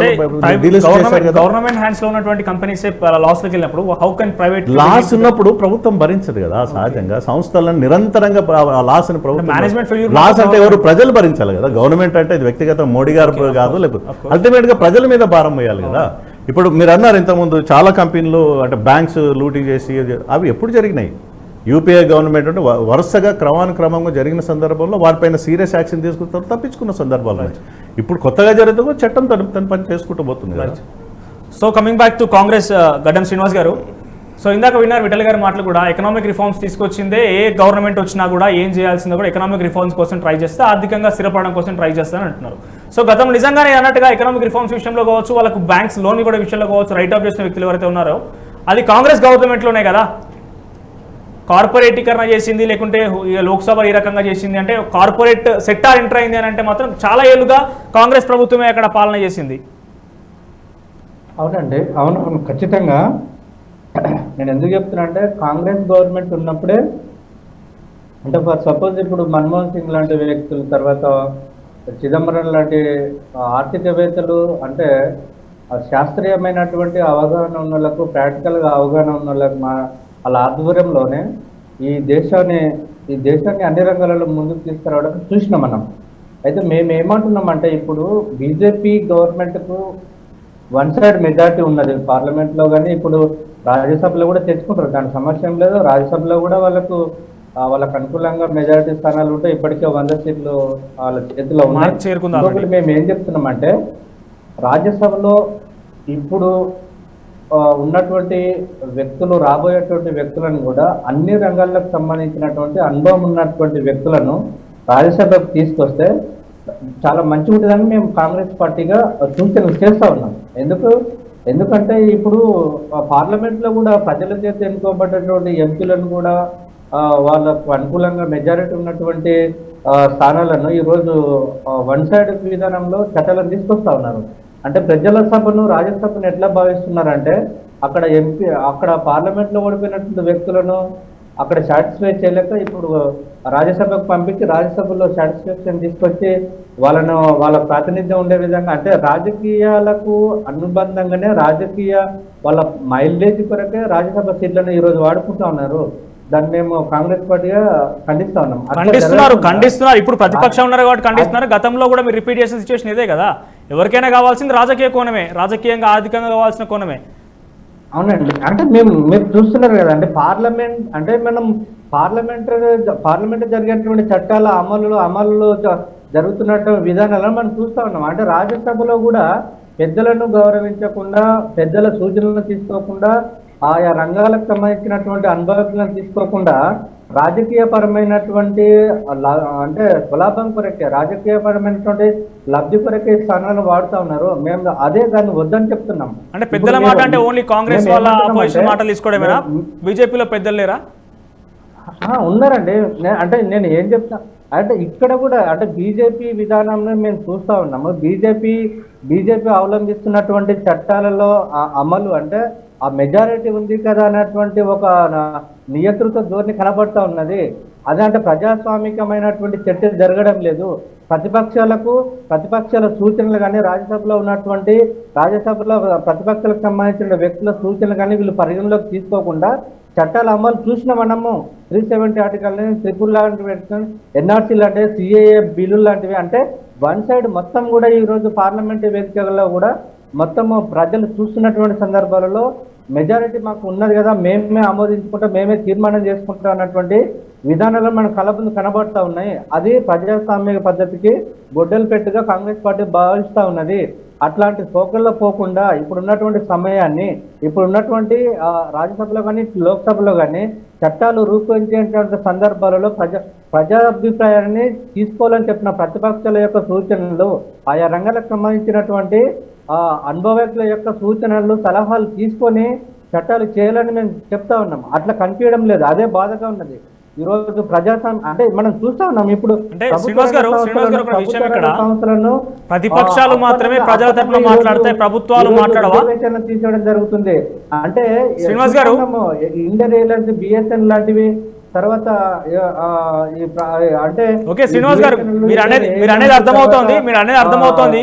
గవర్నమెంట్ హ్యాండ్స్ లో ఉన్నటువంటి కంపెనీస్ లాస్ లోకి వెళ్ళినప్పుడు హౌ కెన్ ప్రైవేట్ లాస్ ఉన్నప్పుడు ప్రభుత్వం భరించదు కదా. సహజంగా సంస్థలను నిరంతరంగా లాస్ అని ప్రభుత్వం లాస్ అంటే ఎవరు? ప్రజలు భరించాలి కదా. గవర్నమెంట్ అంటే ఇది వ్యక్తిగత మోడీ గారు కాదు, లేకపోతే అల్టిమేట్ గా ప్రజల మీద భారం వేయాలి కదా. ఇప్పుడు మీరు అన్నారు ఇంతకుముందు చాలా కంపెనీలు అంటే బ్యాంక్స్ లూటింగ్ చేసి, అవి ఎప్పుడు జరిగినాయి? యూపీఏ గవర్నమెంట్ అంటే వరుసగా క్రమంగా జరిగిన సందర్భంలో వారిపైన సీరియస్ యాక్షన్ తీసుకుంటారు, తప్పించుకున్న సందర్భాలు. ఇప్పుడు కొత్తగా జరిగితే చట్టం తన పని చేసుకుంటూ పోతుంది కదా. So coming back to Congress, గడ్డం శ్రీనివాస్ గారు, సో ఇందాక విన్నారు విఠల్ గారి మాటలు కూడా, ఎకనామిక్ రిఫార్మ్స్ తీసుకొచ్చిందే ఏ గవర్నమెంట్ వచ్చినా కూడా ఏం చేయాల్సిందో కూడా ఎకనామిక్ రిఫార్మ్స్ కోసం ట్రై చేస్తే, ఆర్థికంగా స్థిరపడడం కోసం ట్రై చేస్తారని అంటున్నారు. సో గతం నిజంగానే అన్నట్టుగా ఎకనామిక్ రిఫార్మ్స్ విషయంలో కావచ్చు, వాళ్ళకు బ్యాంక్స్ లోన్ కూడా విషయంలో కావచ్చు, రైట్ ఆఫ్ చేసిన వ్యక్తులు ఎవరైతే ఉన్నారో అది కాంగ్రెస్ గవర్నమెంట్లోనే కదా కార్పొరేటీకరణ చేసింది, లేకుంటే లోక్సభ ఈ రకంగా చేసింది. అంటే కార్పొరేట్ సెక్టార్ ఎంటర్ అయింది అని అంటే మాత్రం చాలా ఏళ్ళుగా కాంగ్రెస్ ప్రభుత్వమే అక్కడ పాలన చేసింది. అవునండి, అవును ఖచ్చితంగా. నేను ఎందుకు చెప్తున్నా అంటే కాంగ్రెస్ గవర్నమెంట్ ఉన్నప్పుడే, అంటే ఫర్ సపోజ్ ఇప్పుడు మన్మోహన్ సింగ్ లాంటి వ్యక్తులు, తర్వాత చిదంబరం లాంటి ఆర్థికవేత్తలు, అంటే శాస్త్రీయమైనటువంటి అవగాహన ఉన్న వాళ్ళకు, ప్రాక్టికల్గా అవగాహన ఉన్న వాళ్ళకు వాళ్ళ ఆధ్వర్యంలోనే ఈ దేశాన్ని అన్ని రంగాలలో ముందుకు తీసుకురావడం చూసినాం మనం. అయితే మేము ఏమంటున్నామంటే, ఇప్పుడు బీజేపీ గవర్నమెంట్కు వన్ సైడ్ మెజార్టీ ఉన్నది పార్లమెంట్లో, కానీ ఇప్పుడు రాజ్యసభలో కూడా తెచ్చుకుంటారు, దాని సమస్య ఏం లేదు. రాజ్యసభలో కూడా వాళ్ళకు అనుకూలంగా మెజారిటీ స్థానాలు ఉంటే ఇప్పటికే 100 సీట్లు వాళ్ళ చేతిలో ఉన్నాయి. మేము ఏం చెప్తున్నామంటే, రాజ్యసభలో ఇప్పుడు ఉన్నటువంటి వ్యక్తులు, రాబోయేటువంటి వ్యక్తులను కూడా అన్ని రంగాలకు సంబంధించినటువంటి అనుభవం ఉన్నటువంటి వ్యక్తులను రాజ్యసభకు తీసుకొస్తే చాలా మంచిగా ఉంటుందని మేము కాంగ్రెస్ పార్టీగా సూచనలు చేస్తూ ఉన్నాం. ఎందుకంటే ఇప్పుడు పార్లమెంట్లో కూడా ప్రజల చేత ఎన్నుకోబడ్డటువంటి ఎంపీలను కూడా వాళ్ళకు అనుకూలంగా మెజారిటీ ఉన్నటువంటి స్థానాలను ఈరోజు వన్ సైడ్ విధానంలో చట్టాలను తీసుకొస్తా ఉన్నారు. అంటే ప్రజల సభను, రాజ్యసభను ఎట్లా భావిస్తున్నారంటే, అక్కడ పార్లమెంట్లో ఓడిపోయినటువంటి వ్యక్తులను అక్కడ సాటిస్ఫై చేయలేక ఇప్పుడు రాజ్యసభకు పంపించి రాజ్యసభలో సాటిస్ఫాక్షన్ తీసుకొచ్చి వాళ్ళ ప్రాతినిధ్యం ఉండే విధంగా, అంటే రాజకీయాలకు అనుబంధంగానే వాళ్ళ మైలేజ్ కొరకే రాజ్యసభ సీట్లను ఈరోజు వాడుకుంటా ఉన్నారు. దాన్ని మేము కాంగ్రెస్ పార్టీగా ఖండిస్తున్నారు. ఇప్పుడు ప్రతిపక్షం ఉన్నారు కాబట్టి ఖండిస్తున్నారు. గతంలో కూడా మీరు రిపీట్ చేసిన సిచ్యువేషన్ ఇదే కదా. ఎవరికైనా కావాల్సింది రాజకీయ కోణమే, రాజకీయంగా ఆర్థికంగా కావాల్సిన కోణమే. అవునండి, అంటే మీరు చూస్తున్నారు కదా, అంటే మనం పార్లమెంట్ జరిగేటువంటి చట్టాల అమలులో జరుగుతున్న విధానాలను మనం చూస్తా ఉన్నాం. అంటే రాజ్యసభలో కూడా పెద్దలను గౌరవించకుండా, పెద్దల సూచనలను తీసుకోకుండా, ఆయా రంగాలకు సంబంధించినటువంటి అనుభవాలను తీసుకోకుండా రాజకీయపరమైనటువంటి అంటే స్వలాభం కొరకే, రాజకీయపరమైనటువంటి లబ్ధి కొరకే స్థానాలను వాడుతూ ఉన్నారు. మేము దాన్ని వద్దని చెప్తున్నాం. అంటే పెద్దల మాట అంటే ఓన్లీ కాంగ్రెస్ వాళ్ళ అపోజిషన్ మాటలు తీసుకోవడమేనా? బీజేపీలో పెద్దలు లేరా? ఉన్నారండి. అంటే నేను ఏం చెప్తా అంటే ఇక్కడ కూడా అంటే బీజేపీ విధానాన్ని మేము చూస్తూ ఉన్నాము. బీజేపీ అవలంబిస్తున్నటువంటి చట్టాలలో ఆ అమలు అంటే ఆ మెజారిటీ ఉంది కదా అన్నటువంటి ఒక నియంత్రిత ధోరణి కనబడతా ఉన్నది. అదే అంటే ప్రజాస్వామికమైనటువంటి చర్చ జరగడం లేదు. ప్రతిపక్షాల సూచనలు కానీ రాజ్యసభలో ప్రతిపక్షాలకు సంబంధించిన వ్యక్తుల సూచనలు కానీ వీళ్ళు పరిగణలోకి తీసుకోకుండా చట్టాల అమలు చూసిన మనము 370 ఆర్టికల్ని ట్రిపుల్ లాంటివి ఎన్ఆర్సీ లాంటివి సిఏఏ బిల్లులు లాంటివి అంటే వన్ సైడ్ మొత్తం కూడా ఈరోజు పార్లమెంటరీ వేదికల్లో కూడా మొత్తము ప్రజలు చూస్తున్నటువంటి సందర్భాలలో మెజారిటీ మాకు ఉన్నది కదా, మేమే ఆమోదించుకుంటాం, మేమే తీర్మానం చేసుకుంటాం అన్నటువంటి విధానాలు మన కళ్ళ ముందు కనబడతా ఉన్నాయి. అది ప్రజాస్వామ్య పద్ధతికి గొడ్డలు పెట్టుగా కాంగ్రెస్ పార్టీ భావిస్తూ ఉన్నది. అట్లాంటి పోకల్లో పోకుండా ఇప్పుడున్నటువంటి సమయాన్ని ఇప్పుడున్నటువంటి రాజ్యసభలో కానీ లోక్సభలో కానీ చట్టాలు రూపొందించేటువంటి సందర్భాలలో ప్రజాభిప్రాయాన్ని తీసుకోవాలని చెప్పిన ప్రతిపక్షాల యొక్క సూచనలు ఆయా రంగాలకు సంబంధించినటువంటి అనుభవజ్ఞుల యొక్క సూచనలు సలహాలు తీసుకొని చట్టాలు చేయాలని మేము చెప్తా ఉన్నాం. అట్లా కనిపించడం లేదు. అదే బాధగా ఉన్నది. ఈ రోజు ప్రజాస్వామ్యం అంటే మనం చూస్తా ఉన్నాం. ఇప్పుడు అంటే శ్రీనివాస్ గారు ఒక విషయం ఇక్కడ ప్రతిపక్షాలు మాత్రమే ప్రజల తరపున మాట్లాడతాయి, ప్రభుత్వాలు మాట్లాడవా తీసుకోవడం జరుగుతుంది. అంటే శ్రీనివాస్ గారు ఇండియన్ ఎయిర్లైన్స్, బిఎస్ఎన్ లాంటివి తర్వాత అంటే ఓకే శ్రీనివాస్ గారు మీరు అనేది అర్థమవుతోంది.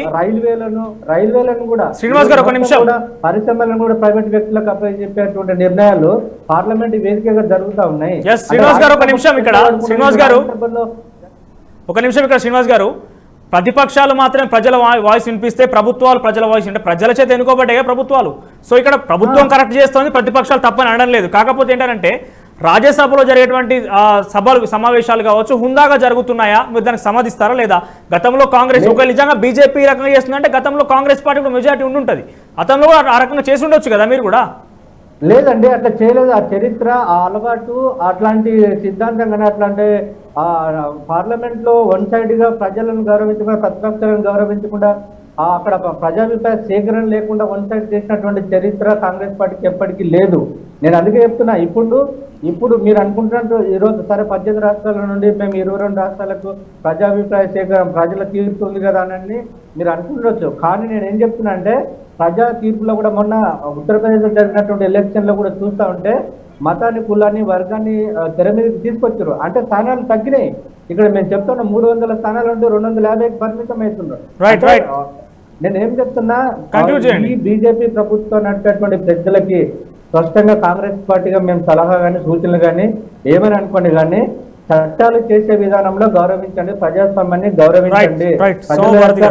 రైల్వేలను కూడా శ్రీనివాస్ గారు ఒక నిమిషం పరిశ్రమలను కూడా ప్రైవేట్ వ్యక్తులకు అప్పచెప్పేటువంటి నిర్ణయాలు పార్లమెంట్ వేదికగా జరుగుతూ ఉన్నాయి. శ్రీనివాస్ గారు ఒక నిమిషం ఇక్కడ శ్రీనివాస్ గారు ప్రతిపక్షాలు మాత్రమే ప్రజల వాయిస్ వినిపిస్తే ప్రభుత్వాలు ప్రజల వాయిస్ అంటే ప్రజల చేత ఎన్నుకోబడ్డాయి ప్రభుత్వాలు. సో ఇక్కడ ప్రభుత్వం కరెక్ట్ చేస్తోంది, ప్రతిపక్షాలు తప్పని అనడం లేదు. కాకపోతే ఏంటంటే రాజ్యసభలో జరిగేటువంటి సమావేశాలు కావచ్చు హుందాగా జరుగుతున్నాయా, మీరు దానికి సమ్మతిస్తారా లేదా? గతంలో కాంగ్రెస్ ఒకవేళ నిజంగా బీజేపీ రకంగా చేస్తుందంటే గతంలో కాంగ్రెస్ పార్టీ కూడా మెజారిటీ ఉండుంటుంది, అతను కూడా ఆ రకంగా చేసి ఉండొచ్చు కదా మీరు కూడా. లేదండి అట్లా చేయలేదు. ఆ చరిత్ర ఆ అలవాటు అట్లాంటి సిద్ధాంతం కానీ అట్లాంటి పార్లమెంట్ లో వన్ సైడ్ గా ప్రజలను గౌరవించకుండా ప్రతిపక్షాలను గౌరవించకుండా అక్కడ ప్రజాభిప్రాయ సేకరణ లేకుండా వన్ సైడ్ చేసినటువంటి చరిత్ర కాంగ్రెస్ పార్టీకి ఎప్పటికీ లేదు. నేను అందుకే చెప్తున్నా. ఇప్పుడు మీరు అనుకుంటున్నట్టు ఈరోజు సరే 18 రాష్ట్రాల నుండి మేము 22 రాష్ట్రాలకు ప్రజాభిప్రాయ సేకరణ ప్రజల తీర్పు ఉంది కదా అని మీరు అనుకుంటవచ్చు. కానీ నేను ఏం చెప్తున్నా అంటే ప్రజా తీర్పులో కూడా మొన్న ఉత్తరప్రదేశ్లో జరిగినటువంటి ఎలక్షన్లో కూడా చూస్తూ ఉంటే మతాన్ని, కులాన్ని, వర్గాన్ని తెర మీదకి తీసుకొచ్చారు. అంటే స్థానాలు తగ్గినాయి. ఇక్కడ మేము చెప్తున్నా 300 స్థానాలు ఉంటే 250కి పరిమితం అవుతున్నారు. నేను ఏం చెప్తున్నా, ఈ బీజేపీ ప్రభుత్వం నడిపేటువంటి ప్రజలకి స్పష్టంగా కాంగ్రెస్ పార్టీగా మేము సలహా కానీ సూచనలు కానీ ఏమని అనుకోండి కానీ చట్టాలు చేసే విధానంలో గౌరవించండి, ప్రజాస్వామ్యాన్ని గౌరవించండి,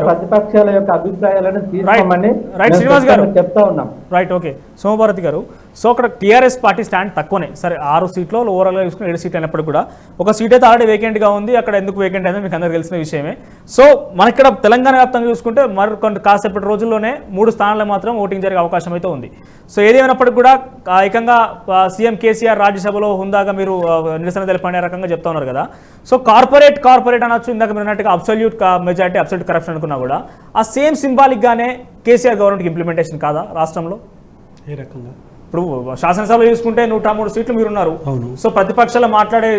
ప్రతిపక్షాల యొక్క అభిప్రాయాలను తీసుకోమని చెప్తా ఉన్నాం. రైట్, ఓకే సోమభారతి గారు. సో అక్కడ టీఆర్ఎస్ పార్టీ స్టాండ్ తక్కువనే, సరే 6 సీట్లు ఓవరాల్గా చూసుకుని 7 సీట్లు అయినప్పటికీ కూడా ఒక సీట్ అయితే ఆల్రెడీ వేకెంట్గా ఉంది. అక్కడ ఎందుకు వేకెంట్ అయిందో మీకు అందరికీ తెలిసిన విషయమే. సో మనకి ఇక్కడ తెలంగాణ వ్యాప్తంగా చూసుకుంటే మరి కాసేపటి రోజుల్లోనే 3 స్థానాల్లో మాత్రం ఓటింగ్ జరిగే అవకాశం అయితే ఉంది. సో ఏదేమైనప్పటికీ కూడా ఏకంగా సీఎం కేసీఆర్ రాజ్యసభలో హుందాగా మీరు నిరసన తెలపండి రకంగా చెప్తా ఉన్నారు కదా. సో కార్పొరేట్ అనొచ్చు, ఇందాక మీరు అన్నట్టుగా అబ్సల్యూట్ మెజారిటీ అబ్సల్యూట్ కరప్షన్ అనుకున్నా కూడా ఆ సేమ్ సింబాలిక్గానే కేసీఆర్ గవర్నమెంట్కి ఇంప్లిమెంటేషన్ కాదా రాష్ట్రంలో? ఏ రకంగా ఇప్పుడు శాసనసభలో చూసుకుంటే 103 సీట్లు మీరున్నారు. సో ప్రతిపక్షాలు మాట్లాడే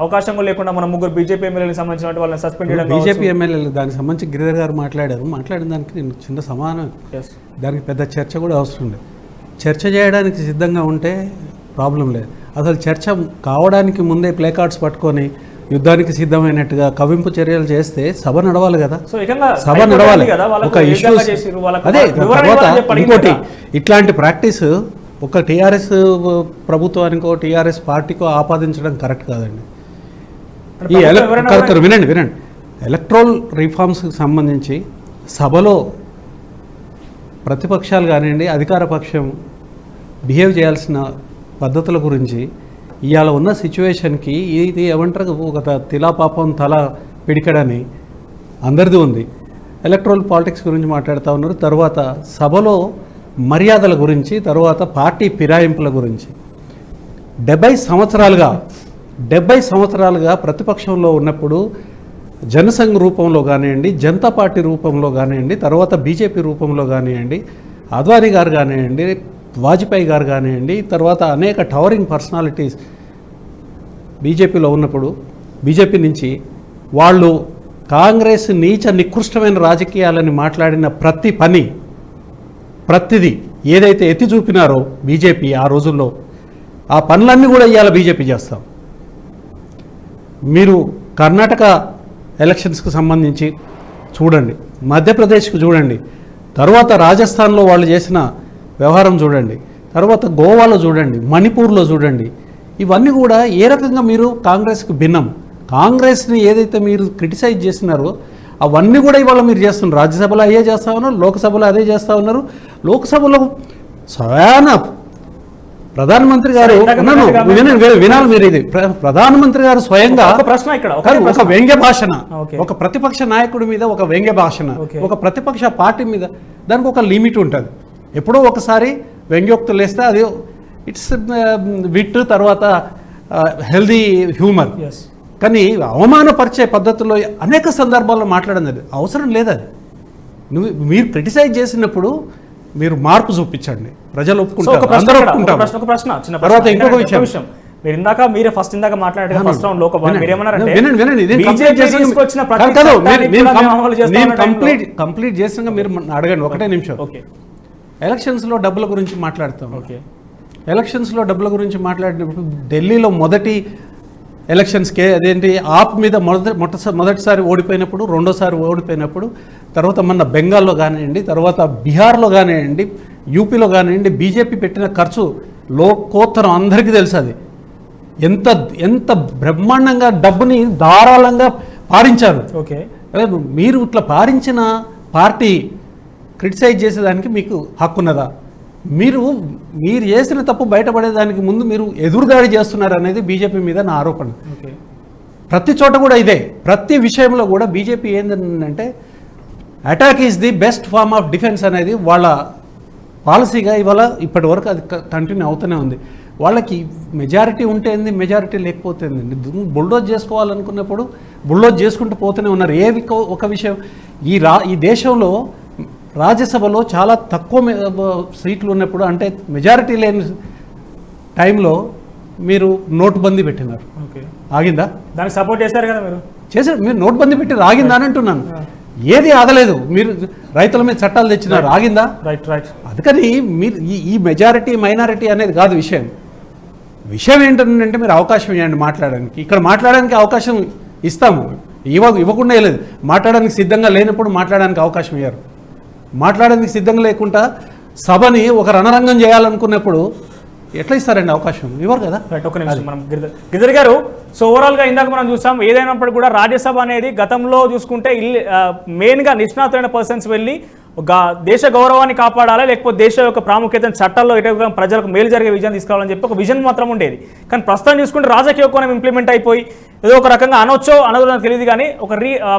అవకాశం లేకుండా మన 3 బీజేపీ ఎమ్మెల్యేలకు సంబంధించిన వాళ్ళని సస్పెండ్ చేయడం, బీజేపీ ఎమ్మెల్యేలు దానికి సంబంధించి గిరిధర్ గారు మాట్లాడిన దానికి నేను చిన్న సమానం, దానికి పెద్ద చర్చ కూడా అవసరం లేదు. చర్చ చేయడానికి సిద్ధంగా ఉంటే ప్రాబ్లం లేదు. అసలు చర్చ కావడానికి ముందే ప్లే కార్డ్స్ పట్టుకొని యుద్ధానికి సిద్ధమైనట్టుగా కవింపు చర్యలు చేస్తే సభ నడవాలి కదా, సభ నడవాలి. ఒక ఇష్యూస్ అదే తర్వాత ఇంకోటి ఇట్లాంటి ప్రాక్టీస్ ఒక టీఆర్ఎస్ ప్రభుత్వానికో టీఆర్ఎస్ పార్టీకో ఆపాదించడం కరెక్ట్ కాదండి. ఈ వినండి ఎలక్ట్రల్ రిఫార్మ్స్కి సంబంధించి సభలో ప్రతిపక్షాలు కానివ్వండి అధికార పక్షం బిహేవ్ చేయాల్సిన పద్ధతుల గురించి ఇవాళ ఉన్న సిచ్యువేషన్కి ఇది ఏమంటారు ఒక తిలాపాపం తల పిడికడని అందరిది ఉంది. ఎలక్ట్రల్ పాలిటిక్స్ గురించి మాట్లాడుతూ ఉన్నారు, తర్వాత సభలో మర్యాదల గురించి, తర్వాత పార్టీ ఫిరాయింపుల గురించి. 70 సంవత్సరాలుగా ప్రతిపక్షంలో ఉన్నప్పుడు జనసంఘ్ రూపంలో కానివ్వండి, జనతా పార్టీ రూపంలో కానివ్వండి, తర్వాత బీజేపీ రూపంలో కానివ్వండి, అద్వానీ గారు కానివ్వండి, వాజ్పేయి గారు కానివ్వండి, తర్వాత అనేక టవరింగ్ పర్సనాలిటీస్ బీజేపీలో ఉన్నప్పుడు బీజేపీ నుంచి వాళ్ళు కాంగ్రెస్ నీచ నికృష్టమైన రాజకీయాలని మాట్లాడిన ప్రతిదీ ఏదైతే ఎత్తి చూపినారో బీజేపీ ఆ రోజుల్లో ఆ పనులన్నీ కూడా ఇవాళ బీజేపీ చేస్తాం. మీరు కర్ణాటక ఎలక్షన్స్కి సంబంధించి చూడండి, మధ్యప్రదేశ్కి చూడండి, తర్వాత రాజస్థాన్లో వాళ్ళు చేసిన వ్యవహారం చూడండి, తర్వాత గోవాలో చూడండి, మణిపూర్లో చూడండి. ఇవన్నీ కూడా ఏ రకంగా మీరు కాంగ్రెస్కి భిన్నం. కాంగ్రెస్ని ఏదైతే మీరు క్రిటిసైజ్ చేసినారో అవన్నీ కూడా ఇవాళ మీరు చేస్తున్నారు. రాజ్యసభలో అదే చేస్తూ ఉన్నారు, లోక్సభలో అదే చేస్తూ ఉన్నారు. లోక్సభలో స్వయాన ప్రధానమంత్రి గారు వినాలి మీరు, ఇది ప్రధానమంత్రి గారు స్వయంగా ఒక వ్యంగ్య భాషణ, ఒక ప్రతిపక్ష నాయకుడి మీద ఒక వ్యంగ్య భాషణ, ఒక ప్రతిపక్ష పార్టీ మీద దానికి ఒక లిమిట్ ఉంటుంది. ఎప్పుడో ఒకసారి వ్యంగ్యోక్తులు వేస్తే అది ఇట్స్ విట్, తర్వాత హెల్దీ హ్యూమర్. కానీ అవమానపరిచే పద్ధతుల్లో అనేక సందర్భాల్లో మాట్లాడింది అది అవసరం లేదు. అది మీరు క్రిటిసైజ్ చేసినప్పుడు మీరు మార్పు చూపించండి, ప్రజలు ఒప్పుకుంటారు, అందరూ ఒప్పుకుంటారు. తర్వాత ఇంకొక విషయం, మీరు మీరే ఫస్ట్ ఇందాక మాట్లాడారు ఫస్ట్ రౌండ్ లోకల్ మీరేమన్నారంటే కంప్లీట్ చేసినాక మీరు అడగండి. ఒకటే నిమిషం. ఎలక్షన్స్లో డబ్బుల గురించి మాట్లాడతాం. ఎలక్షన్స్లో డబ్బుల గురించి మాట్లాడినప్పుడు ఢిల్లీలో మొదటి ఎలక్షన్స్కే అదేంటి ఆప్ మీద మొదటిసారి ఓడిపోయినప్పుడు, రెండోసారి ఓడిపోయినప్పుడు, తర్వాత మన బెంగాల్లో కానివ్వండి, తర్వాత బీహార్లో కానివ్వండి, యూపీలో కానివ్వండి, బీజేపీ పెట్టిన ఖర్చు లోకోత్తరం అందరికీ తెలుసు. అది ఎంత బ్రహ్మాండంగా డబ్బుని ధారాళంగా పారించారు. మీరు ఇట్లా పారించిన పార్టీ క్రిటిసైజ్ చేసేదానికి మీకు హక్కున్నదా? మీరు చేసిన తప్పు బయటపడేదానికి ముందు మీరు ఎదురుదాడి చేస్తున్నారు అనేది బీజేపీ మీద నా ఆరోపణ. ప్రతి చోట కూడా ఇదే, ప్రతి విషయంలో కూడా బీజేపీ ఏంటంటే attack is the best form of defence అనేది వాళ్ళ పాలసీగా ఇవాళ ఇప్పటి వరకు అది కంటిన్యూ అవుతూనే ఉంది. వాళ్ళకి మెజారిటీ ఉంటే ఏంది, మెజారిటీ లేకపోతే ఏంది, బుల్డోజ్ చేసుకోవాలనుకున్నప్పుడు బుల్డోజ్ చేసుకుంటూ పోతూనే ఉన్నారు. ఒక విషయం, ఈ దేశంలో రాజ్యసభలో చాలా తక్కువ సీట్లు ఉన్నప్పుడు, అంటే మెజారిటీ లేని టైంలో మీరు నోటుబందీ పెట్టినారు. ఆగిందా? దానికి సపోర్ట్ చేశారు కదా మీరు. చేశారు, మీరు నోటుబందీ పెట్టి ఆగిందా అని అంటున్నాను. ఏది ఆగలేదు. మీరు రైతుల మీద చట్టాలు తెచ్చినారు, ఆగిందా? రైట్. అందుకని మీరు ఈ మెజారిటీ మైనారిటీ అనేది కాదు విషయం ఏంటంటే మీరు అవకాశం ఇవ్వండి మాట్లాడడానికి. ఇక్కడ మాట్లాడడానికి అవకాశం ఇస్తాము, ఇవ్వకుండా లేదు. మాట్లాడడానికి సిద్ధంగా లేనప్పుడు మాట్లాడడానికి అవకాశం ఇవ్వరు. మాట్లాడడానికి సిద్ధంగా లేకుండా సభని ఒక రణరంగం చేయాలనుకున్నప్పుడు ఎట్లా ఇస్తారండి అవకాశం? ఇవ్వరు కదా. ఒక నిమిషం, మనం గిరిధర్ గారు, సో ఓవరాల్గా ఇందాక మనం చూసాం, ఏదైనప్పుడు కూడా రాజ్యసభ అనేది గతంలో చూసుకుంటే మెయిన్గా నిష్ణాతులైన పర్సన్స్ వెళ్ళి దేశ గౌరవాన్ని కాపాడాలి, లేకపోతే దేశ యొక్క ప్రాముఖ్యతను చట్టాల్లో ఎటుగా ప్రజలకు మేలు జరిగే విజయం తీసుకురావాలని చెప్పి ఒక విజన్ మాత్రం ఉండేది. కానీ ప్రస్తుతం చూసుకుంటే రాజకీయ కోణం ఇంప్లిమెంట్ అయిపోయి ఏదో ఒక రకంగా అనొచ్చో అనదో నాకు తెలియదు, కానీ ఒక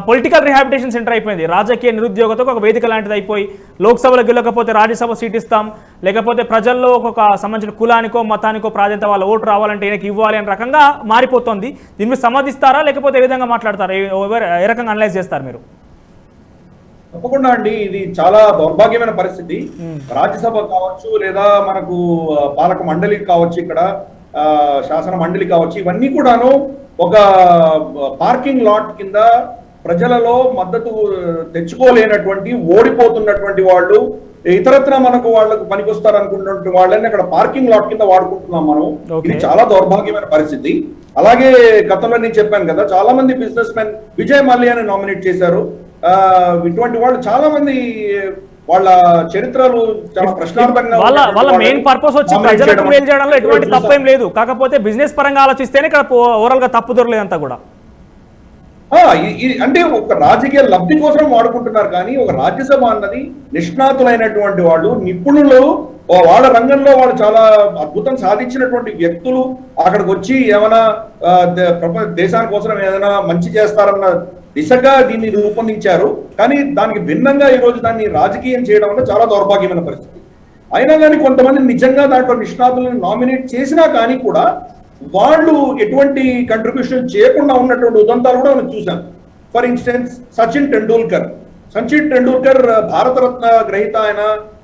పొలిటికల్ రీహాబిలిటేషన్ సెంటర్ అయిపోయింది. రాజకీయ నిరుద్యోగతకు ఒక వేదిక లాంటిది అయిపోయి, లోక్సభలో గెలకపోతే రాజ్యసభ సీట్ ఇస్తాం, లేకపోతే ప్రజల్లో ఒక సంబంధించిన కులానికో మతానికో ప్రాధాన్యత వాళ్ళ ఓటు రావాలంటే ఈయనకి ఇవ్వాలి అనే రకంగా మారిపోతుంది. దీన్ని మీరు సమర్థిస్తారా, లేకపోతే ఏ విధంగా మాట్లాడతారా, ఏ రకంగా అనలైజ్ చేస్తారు మీరు? తప్పకుండా అండి, ఇది చాలా దౌర్భాగ్యమైన పరిస్థితి. రాజ్యసభ కావచ్చు, లేదా మనకు పాలక మండలి కావచ్చు, ఇక్కడ శాసన మండలి కావచ్చు, ఇవన్నీ కూడాను ఒక పార్కింగ్ లాట్ కింద ప్రజలలో మద్దతు తెచ్చుకోలేనటువంటి, ఓడిపోతున్నటువంటి వాళ్ళు, ఇతరత్ర మనకు వాళ్ళకు పనికొస్తారు అనుకున్నటువంటి వాళ్ళని అక్కడ పార్కింగ్ లాట్ కింద వాడుకుంటున్నాం మనం. ఇది చాలా దౌర్భాగ్యమైన పరిస్థితి. అలాగే గతంలో నేను చెప్పాను కదా, చాలా మంది బిజినెస్ మెన్ విజయ్ మల్యాని నామినేట్ చేశారు. ఇటువంటి వాళ్ళు చాలా మంది వాళ్ళ చరిత్రలు చాలా ప్రశ్నార్థంగా, వాళ్ళ మెయిన్ పర్పస్ వచ్చి ప్రజలకు మేలు చేయడంలో ఎటువంటి తప్పేం లేదు. కాకపోతే బిజినెస్ పరంగా ఆలోచిస్తేనే ఇక్కడ ఓవరాల్ గా తప్పు దొరలేదంతా కూడా. అంటే ఒక రాజకీయ లబ్ధి కోసం వాడుకుంటున్నారు. కానీ ఒక రాజ్యసభ అన్నది నిష్ణాతులైనటువంటి వాళ్ళు, నిపుణులు, వాళ్ళ రంగంలో వాళ్ళు చాలా అద్భుతం సాధించినటువంటి వ్యక్తులు అక్కడికి వచ్చి ఏమైనా దేశాని కోసం ఏదైనా మంచి చేస్తారన్న దిశగా దీన్ని రూపొందించారు. కానీ దానికి భిన్నంగా ఈరోజు దాన్ని రాజకీయం చేయడం వల్ల చాలా దౌర్భాగ్యమైన పరిస్థితి. అయినా కానీ కొంతమంది నిజంగా దాంట్లో నిష్ణాతులను నామినేట్ చేసినా కానీ కూడా వాళ్ళు ఎటువంటి కంట్రిబ్యూషన్ చేయకుండా ఉన్నటువంటి ఉదంతాలు కూడా మనం చూసాం. ఫర్ ఇన్స్టెన్స్ సచిన్ టెండూల్కర్ సచిన్ టెండూల్కర్ భారతరత్న గ్రహీత,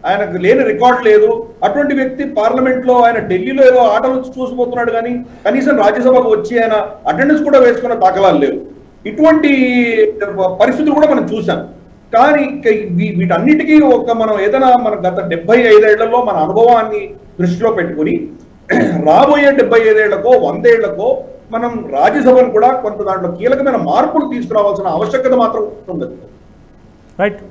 ఆయనకు లేని రికార్డ్ లేదు. అటువంటి వ్యక్తి పార్లమెంట్ లో ఆయన ఢిల్లీలో ఏదో ఆటలు చూసిపోతున్నాడు, కానీ కనీసం రాజ్యసభకు వచ్చి ఆయన అటెండెన్స్ కూడా వేసుకున్న దాఖలాలు లేవు. ఇటువంటి పరిస్థితులు కూడా మనం చూసాం. కానీ వీటన్నిటికీ మనం ఏదైనా మన గత 75 ఏళ్లలో మన అనుభవాన్ని దృష్టిలో పెట్టుకుని రాబోయే 75 ఏళ్లకో 100 ఏళ్లకో మనం రాజ్యసభను కూడా కొంత దాంట్లో కీలకమైన మార్పులు తీసుకురావాల్సిన ఆవశ్యకత మాత్రం ఉంది. Right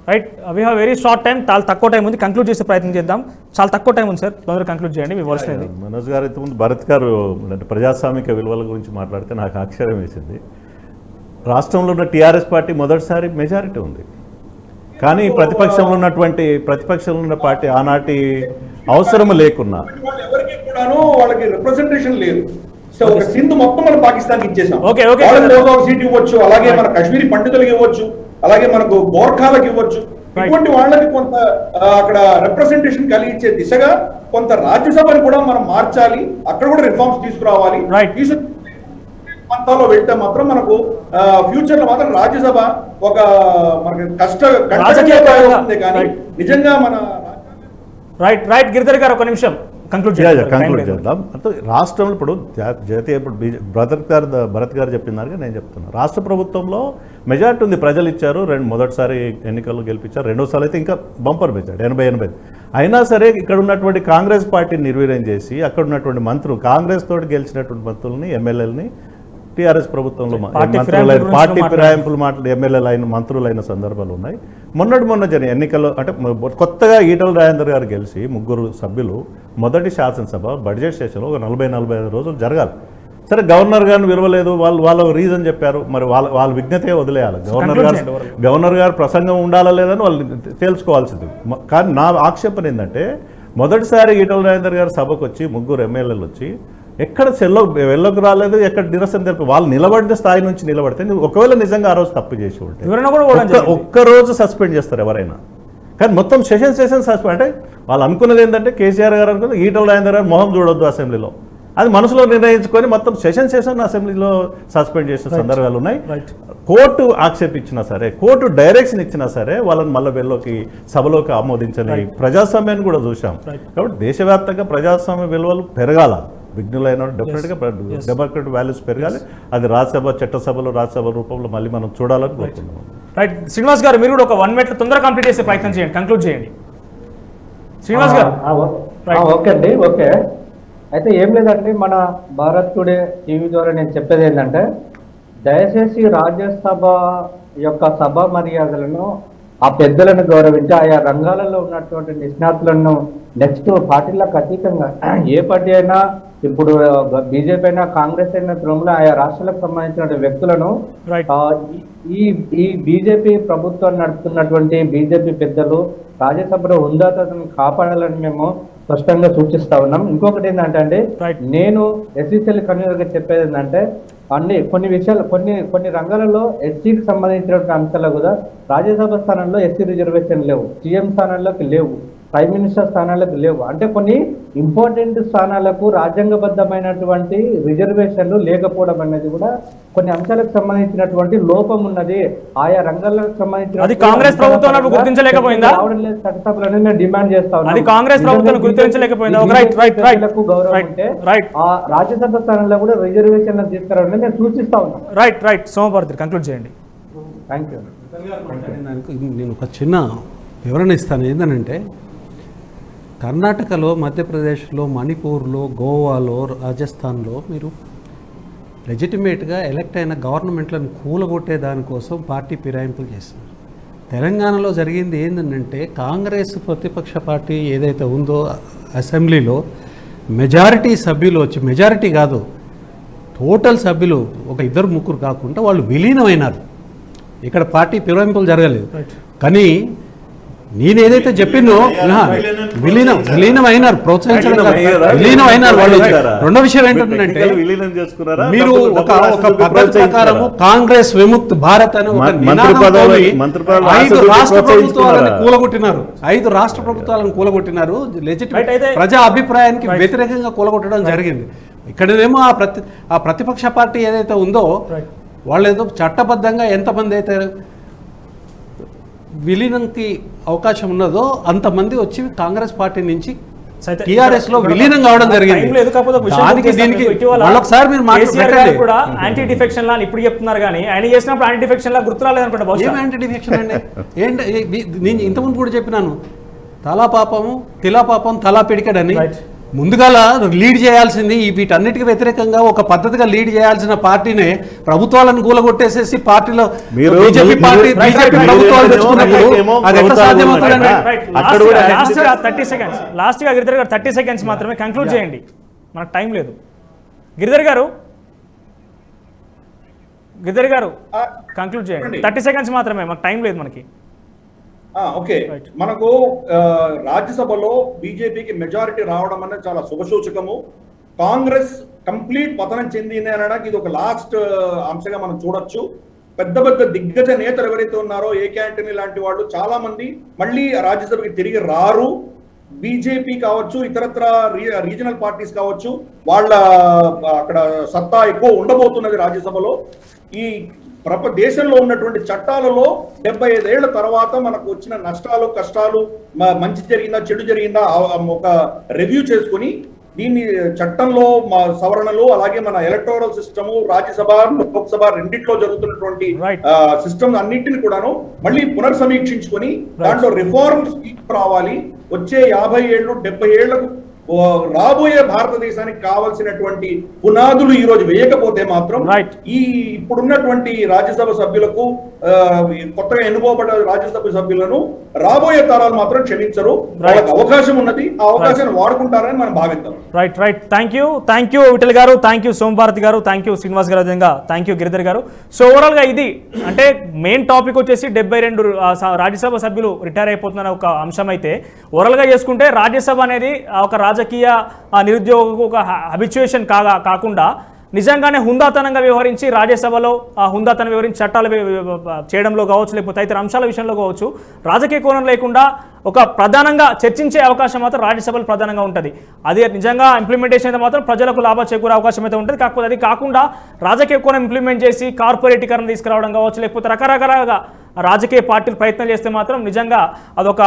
right we have very short time, చాలా తక్కువ టైం ఉంది, కంక్లూడ్ చేసే ప్రయత్నం చేద్దాం. చాలా తక్కువ టైం ఉంది సార్, తొందరగా కంక్లూడ్ చేయండి మీ వర్షన్. మనోజ్ గారు ఇంతకుముందు భరత్ గారు అంటే ప్రజాస్వామిక విలువల గురించి మాట్లాడితే నాకు ఆశ్చర్యం వేసింది. రాష్ట్రంలో ఉన్న టీఆర్ఎస్ పార్టీ మొదటిసారి మెజారిటీ ఉంది, కానీ ప్రతిపక్షంలో ఉన్న పార్టీ ఆనాటి అవసరం లేకున్నా ఎవరికి కూడాను వాళ్ళకి రిప్రజెంటేషన్ లేదు. సో ఒక సింధు మొత్తం మనం పాకిస్తాన్ ఇచ్చేసాం. Okay, okay. వాళ్ళకి ఒక సీట్ ఇవ్వచ్చు, అలాగే మన కాశ్మీరీ పండితులకు ఇవ్వచ్చు, అలాగే మనకు గోర్ఖాలకు ఇవ్వచ్చు. ఇటువంటి వాళ్ళకి కొంత అక్కడ రిప్రజెంటేషన్ కలిగించే దిశగా కొంత రాజ్యసభని కూడా మనం మార్చాలి, అక్కడ కూడా రిఫార్మ్స్ తీసుకురావాలి. పంతాలో వెళ్తే మాత్రం మనకు ఫ్యూచర్ లో మాత్రం రాజ్యసభ ఒక మనకి కానీ నిజంగా మన రైట్ గిరిధర్ గారు ఒక నిమిషం కంక్లూడ్ చేద్దాం. అంటే రాష్ట్రంలో ఇప్పుడు జాతీయ ఇప్పుడు భరత్ గారు చెప్పినారుగా నేను చెప్తున్నాను, రాష్ట్ర ప్రభుత్వంలో మెజార్టీ ఉంది, ప్రజలు ఇచ్చారు. మొదటిసారి ఎన్నికల్లో గెలిపించారు, రెండోసారి అయితే ఇంకా బంపర్ మెజార్టీ 80. అయినా సరే ఇక్కడ ఉన్నటువంటి కాంగ్రెస్ పార్టీని నిర్వీర్యం చేసి అక్కడ ఉన్నటువంటి మంత్రులు, కాంగ్రెస్ తోటి గెలిచినటువంటి మంత్రులని ఎమ్మెల్యేలని టీఆర్ఎస్ ప్రభుత్వంలో పార్టీ ఫిరాయింపులు ఎమ్మెల్యేలు అయిన మంత్రులైన సందర్భాలు ఉన్నాయి. మొన్న జరిగిన ఎన్నికల్లో అంటే కొత్తగా ఈటల రాజేందర్ గారు గెలిచి 3 సభ్యులు మొదటి శాసనసభ బడ్జెట్ సెషన్లో ఒక 40-45 రోజులు జరగాలి. సరే గవర్నర్ గారిని విలువలేదు, వాళ్ళ రీజన్ చెప్పారు, మరి వాళ్ళ విజ్ఞతే వదిలేయాలి. గవర్నర్ గారు ప్రసంగం ఉండాలా లేదని వాళ్ళు తేల్చుకోవాల్సింది. కానీ నా ఆక్షేపణ ఏంటంటే మొదటిసారి ఈటల రాజేందర్ గారు సభకు వచ్చి 3 ఎమ్మెల్యేలు వచ్చి ఎక్కడ వెళ్ళకు రాలేదు, ఎక్కడ నిరసన తెలిపి వాళ్ళు నిలబడిన స్థాయి నుంచి నిలబడితే ఒకవేళ నిజంగా ఆ రోజు తప్పు చేసి ఉంటే ఒక్కరోజు సస్పెండ్ చేస్తారు ఎవరైనా. కానీ మొత్తం సెషన్ సస్పెండ్ అంటే వాళ్ళు అనుకున్నది ఏంటంటే కేసీఆర్ గారు అనుకున్నది ఈటల రాజేందర్ గారు మొహం చూడొద్దు అసెంబ్లీలో, అది మనసులో నిర్ణయించుకొని మొత్తం సెషన్ అసెంబ్లీలో సస్పెండ్ చేసిన సందర్భాలు ఉన్నాయి. కోర్టు ఆక్షేపించినా సరే, కోర్టు డైరెక్షన్ ఇచ్చినా సరే వాళ్ళని మళ్ళీ వెళ్ళలోకి సభలోకి ఆమోదించని ప్రజాస్వామ్యాన్ని కూడా చూసాం. కాబట్టి దేశవ్యాప్తంగా ప్రజాస్వామ్య విలువలు పెరగాల, విఘ్నులైన డెఫినెట్గా డెమోక్రటిక్ వాల్యూస్ పెరగాలి. అది రాజ్యసభ చట్టసభలో రాజ్యసభ రూపంలో మళ్ళీ మనం చూడాలని కోరుతున్నాం. రైట్ శ్రీనివాస్ గారు, మీరు కూడా ఒక 1 minute తొందరగా కంప్లీట్ చేసే ప్రయత్నం చేయండి, కంక్లూడ్ చేయండి శ్రీనివాస్ గారు. ఓకే అండి, ఓకే. అయితే ఏం లేదండి, మన భారత్ టుడే టీవీ ద్వారా నేను చెప్పేది ఏంటంటే దయచేసి రాజ్యసభ యొక్క సభ మర్యాదలను ఆ పెద్దలను గౌరవించి ఆయా రంగాలలో ఉన్నటువంటి నిష్ణాతులను నెక్స్ట్ పార్టీలకు అతీతంగా ఏ పార్టీ అయినా, ఇప్పుడు బీజేపీ అయినా కాంగ్రెస్ అయినా తృణమూల ఆయా రాష్ట్రాలకు సంబంధించిన వ్యక్తులను ఈ బీజేపీ ప్రభుత్వాన్ని నడుపుతున్నటువంటి బీజేపీ పెద్దలు రాజ్యసభలో హుందాతను కాపాడాలని మేము స్పష్టంగా సూచిస్తా ఉన్నాం. ఇంకొకటి ఏంటంటే అండి, నేను ఎస్సీసీఎల్ కన్వీనర్ గా చెప్పేది ఏంటంటే కొన్ని విషయాలు కొన్ని రంగాలలో ఎస్సీకి సంబంధించినటువంటి అంశాలు కూడా రాజ్యసభ స్థానంలో ఎస్సీ రిజర్వేషన్ లేవు, సీఎం స్థానాల్లోకి లేవు, ప్రైమ్ మినిస్టర్ స్థానాలకు లేవు. అంటే కొన్ని ఇంపార్టెంట్ స్థానాలకు రాజ్యాంగబద్ధమైనటువంటి రిజర్వేషన్లు లేకపోవడం అనేది కూడా కొన్ని అంశాలకు సంబంధించినటువంటి లోపం ఉన్నది. ఆయా రంగాలకు సంబంధించిన కాంగ్రెస్ ప్రభుత్వం గుర్తించలేకపోయిందా? చట్టసభలను నేను డిమాండ్ చేస్తా ఉన్నాను. కాంగ్రెస్ ప్రభుత్వం గుర్తించలేకపోయిందా? గౌరవం ఉంటే ఆ రాజ్యసభ స్థానంలో కూడా రిజర్వేషన్లు తీసుకురావాలని నేను సూచిస్తా ఉన్నాను. రైట్ సోమవారం కంక్లూడ్ చేయండి. Thank you. నేను ఒక చిన్న వివరణ ఇస్తాను. ఏంటంటే కర్ణాటకలో, మధ్యప్రదేశ్లో, మణిపూర్లో, గోవాలో, రాజస్థాన్లో మీరు లెజిటిమేట్గా ఎలక్ట్ అయిన గవర్నమెంట్లను కూలగొట్టే దానికోసం పార్టీ ఫిరాయింపులు చేస్తున్నారు. తెలంగాణలో జరిగింది ఏంటంటే కాంగ్రెస్ ప్రతిపక్ష పార్టీ ఏదైతే ఉందో అసెంబ్లీలో మెజారిటీ సభ్యులు వచ్చి, మెజారిటీ కాదు టోటల్ సభ్యులు ఒక 2-3 కాకుండా వాళ్ళు విలీనమైనారు. ఇక్కడ పార్టీ ఫిరాయింపులు జరగలేదు. కానీ నేను ఏదైతే చెప్పినో విలీనం అయినారు, ప్రోత్సహించడం విలీనం అయినారు వాళ్ళు. రెండో విషయం ఏంటంటే మీరు ఒక పద్ధతి ప్రకారము కాంగ్రెస్ విముక్త్ భారత్ అని ఒక నినాదంతో 5 రాష్ట్ర ప్రభుత్వాలను కూలగొట్టినారు. 5 రాష్ట్ర ప్రభుత్వాలను కూలగొట్టినారు. ప్రజా అభిప్రాయానికి వ్యతిరేకంగా కూలగొట్టడం జరిగింది. ఇక్కడేమో ఆ ప్రతిపక్ష పార్టీ ఏదైతే ఉందో వాళ్ళు ఏదో చట్టబద్ధంగా ఎంతమంది అయితే విలీనంకి అవకాశం ఉన్నదో అంతమంది వచ్చి కాంగ్రెస్ పార్టీ నుంచి సైతే టీఆర్ఎస్ లో ఇక్కడ విలీనం కావడం జరిగింది. టైం లేదు, కాకపోతే ఒక విషయం దానికి గుర్తిస్తాను. దీనికి ఇటీవల మళ్ళొకసారి మీరు కేసీఆర్ గారు మాట్లాడండి. కూడా యాంటీ డిఫెక్షన్ లా అని ఇప్పుడు చెప్తున్నారు కానీ ఆయన చేసినప్పుడు యాంటీ డిఫెక్షన్ లా గుర్తు రాలేదనుకుంటా ఏం బహుశా. యాంటీ డిఫెక్షన్ అండి? నేను ఇంతకుముందు కూడా చెప్పినాను, తలా పాపము తిలా పాపం తలా పిడికడని. Right. ముందుగా లీడ్ చేయాల్సింది వీటన్నిటికీ వ్యతిరేకంగా ఒక పద్ధతిగా లీడ్ చేయాల్సిన పార్టీనే ప్రభుత్వాలను కూలగొట్టేసేసి పార్టీలో మీరు BJP party right, BJP right, ప్రభుత్వాలు right, తెచ్చుకున్నప్పుడు ఏమో అది ఎట్లా ప్రభుత్వాలు సాధ్యమవుతుందండి? ఉన్నాయి. Right. అక్కడ కూడా లాస్ట్ గా 30 సెకండ్స్ లాస్ట్ గా గిరిధర్ గారు 30 సెకండ్స్ మాత్రమే కంక్లూడ్ చేయండి, మనకు టైం లేదు. గిరిధర్ గారు కంక్లూడ్ చేయండి, 30 సెకండ్స్ మాత్రమే, మాకు టైం లేదు మనకి. Okay, Right. మనకు రాజ్యసభలో బీజేపీకి మెజారిటీ రావడం అనేది చాలా శుభసూచకము. కాంగ్రెస్ కంప్లీట్ పతనం చెందింది అనడానికి ఇది ఒక లాస్ట్ అంశంగా మనం చూడొచ్చు. పెద్ద పెద్ద దిగ్గజ నేతలు ఎవరైతే ఉన్నారో ఏకే ఆంటనీ లాంటి వాళ్ళు చాలా మంది మళ్ళీ రాజ్యసభకి తిరిగి రారు. బీజేపీ కావచ్చు, ఇతరత్ర రీజనల్ పార్టీస్ కావచ్చు, వాళ్ళ అక్కడ సత్తా ఎక్కువ ఉండబోతున్నది రాజ్యసభలో. ఈ దేశంలో ఉన్నటువంటి చట్టాలలో 75 ఏళ్ల తర్వాత మనకు వచ్చిన నష్టాలు కష్టాలు, మంచి జరిగిందా చెడు జరిగిందా ఒక రివ్యూ చేసుకుని దీన్ని చట్టంలో సవరణలు, అలాగే మన ఎలక్టోరల్ సిస్టము, రాజ్యసభ లోక్సభ రెండిట్లో జరుగుతున్నటువంటి సిస్టమ్ అన్నింటిని కూడాను మళ్ళీ పునర్సమీక్షించుకొని దాంట్లో రిఫార్మ్స్ రావాలి. వచ్చే 50 ఏళ్ళు 70 ఏళ్లకు రాబోయే భారతదేశానికి కావాల్సినటువంటి పునాదులు ఈ రోజు వేయకపోతే మాత్రం ఈ ఇప్పుడున్నటువంటి రాజ్యసభ సభ్యులకు కొత్తగా ఎన్నుకోబడ్డ రాజ్యసభ సభ్యులను రాబోయే తరాలు మాత్రం క్షమించరు. వాళ్ళకి అవకాశం ఉన్నది, ఆ అవకాశాన్ని వాడుకుంటారని మనం భావిద్దాం. రైట్. థ్యాంక్ యూ విఠల్ గారు, థ్యాంక్ యూ సోమభారతి గారు, థ్యాంక్ యూ శ్రీనివాస్ గారు, అదేవిధంగా థ్యాంక్ యూ గిరిధర్ గారు. సో ఓవరాల్ గా ఇది అంటే మెయిన్ టాపిక్ వచ్చేసి 72 రాజ్యసభ సభ్యులు రిటైర్ అయిపోతున్న ఒక అంశం అయితే, ఓవరాల్ గా చేసుకుంటే రాజ్యసభ అనేది ఒక రాజకీయ నిరుద్యోగకు ఒక హ్యాబిచ్యుయేషన్ కాకుండా నిజంగానే హుందాతనంగా వ్యవహరించి రాజ్యసభలో హుందాతనం వ్యవహరించి చట్టాలు చేయడంలో కావచ్చు, లేకపోతే ఇతర అంశాల విషయంలో కావచ్చు, రాజకీయ కోణం లేకుండా ఒక ప్రధానంగా చర్చించే అవకాశం మాత్రం రాజ్యసభలో ప్రధానంగా ఉంటుంది. అదే నిజంగా ఇంప్లిమెంటేషన్ అయితే మాత్రం ప్రజలకు లాభం చేకూరే అవకాశం అయితే ఉంటుంది. కాకపోతే అది కాకుండా రాజకీయ కోణం ఇంప్లిమెంట్ చేసి కార్పొరేటీకరణ తీసుకురావడం కావచ్చు, లేకపోతే రకరకాలుగా రాజకీయ పార్టీలు ప్రయత్నం చేస్తే మాత్రం నిజంగా అదొక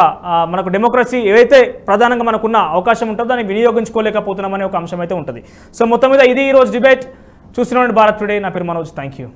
మనకు డెమోక్రసీ ఏవైతే ప్రధానంగా మనకున్న అవకాశం ఉంటుందో దాన్ని వినియోగించుకోలేకపోతున్నామనే ఒక అంశం అయితే ఉంటుంది. సో మొత్తం మీద ఇది ఈరోజు డిబేట్. చూస్తున్నాండి భారత్ టుడే. నా పేరు మనోజ్. Thank you.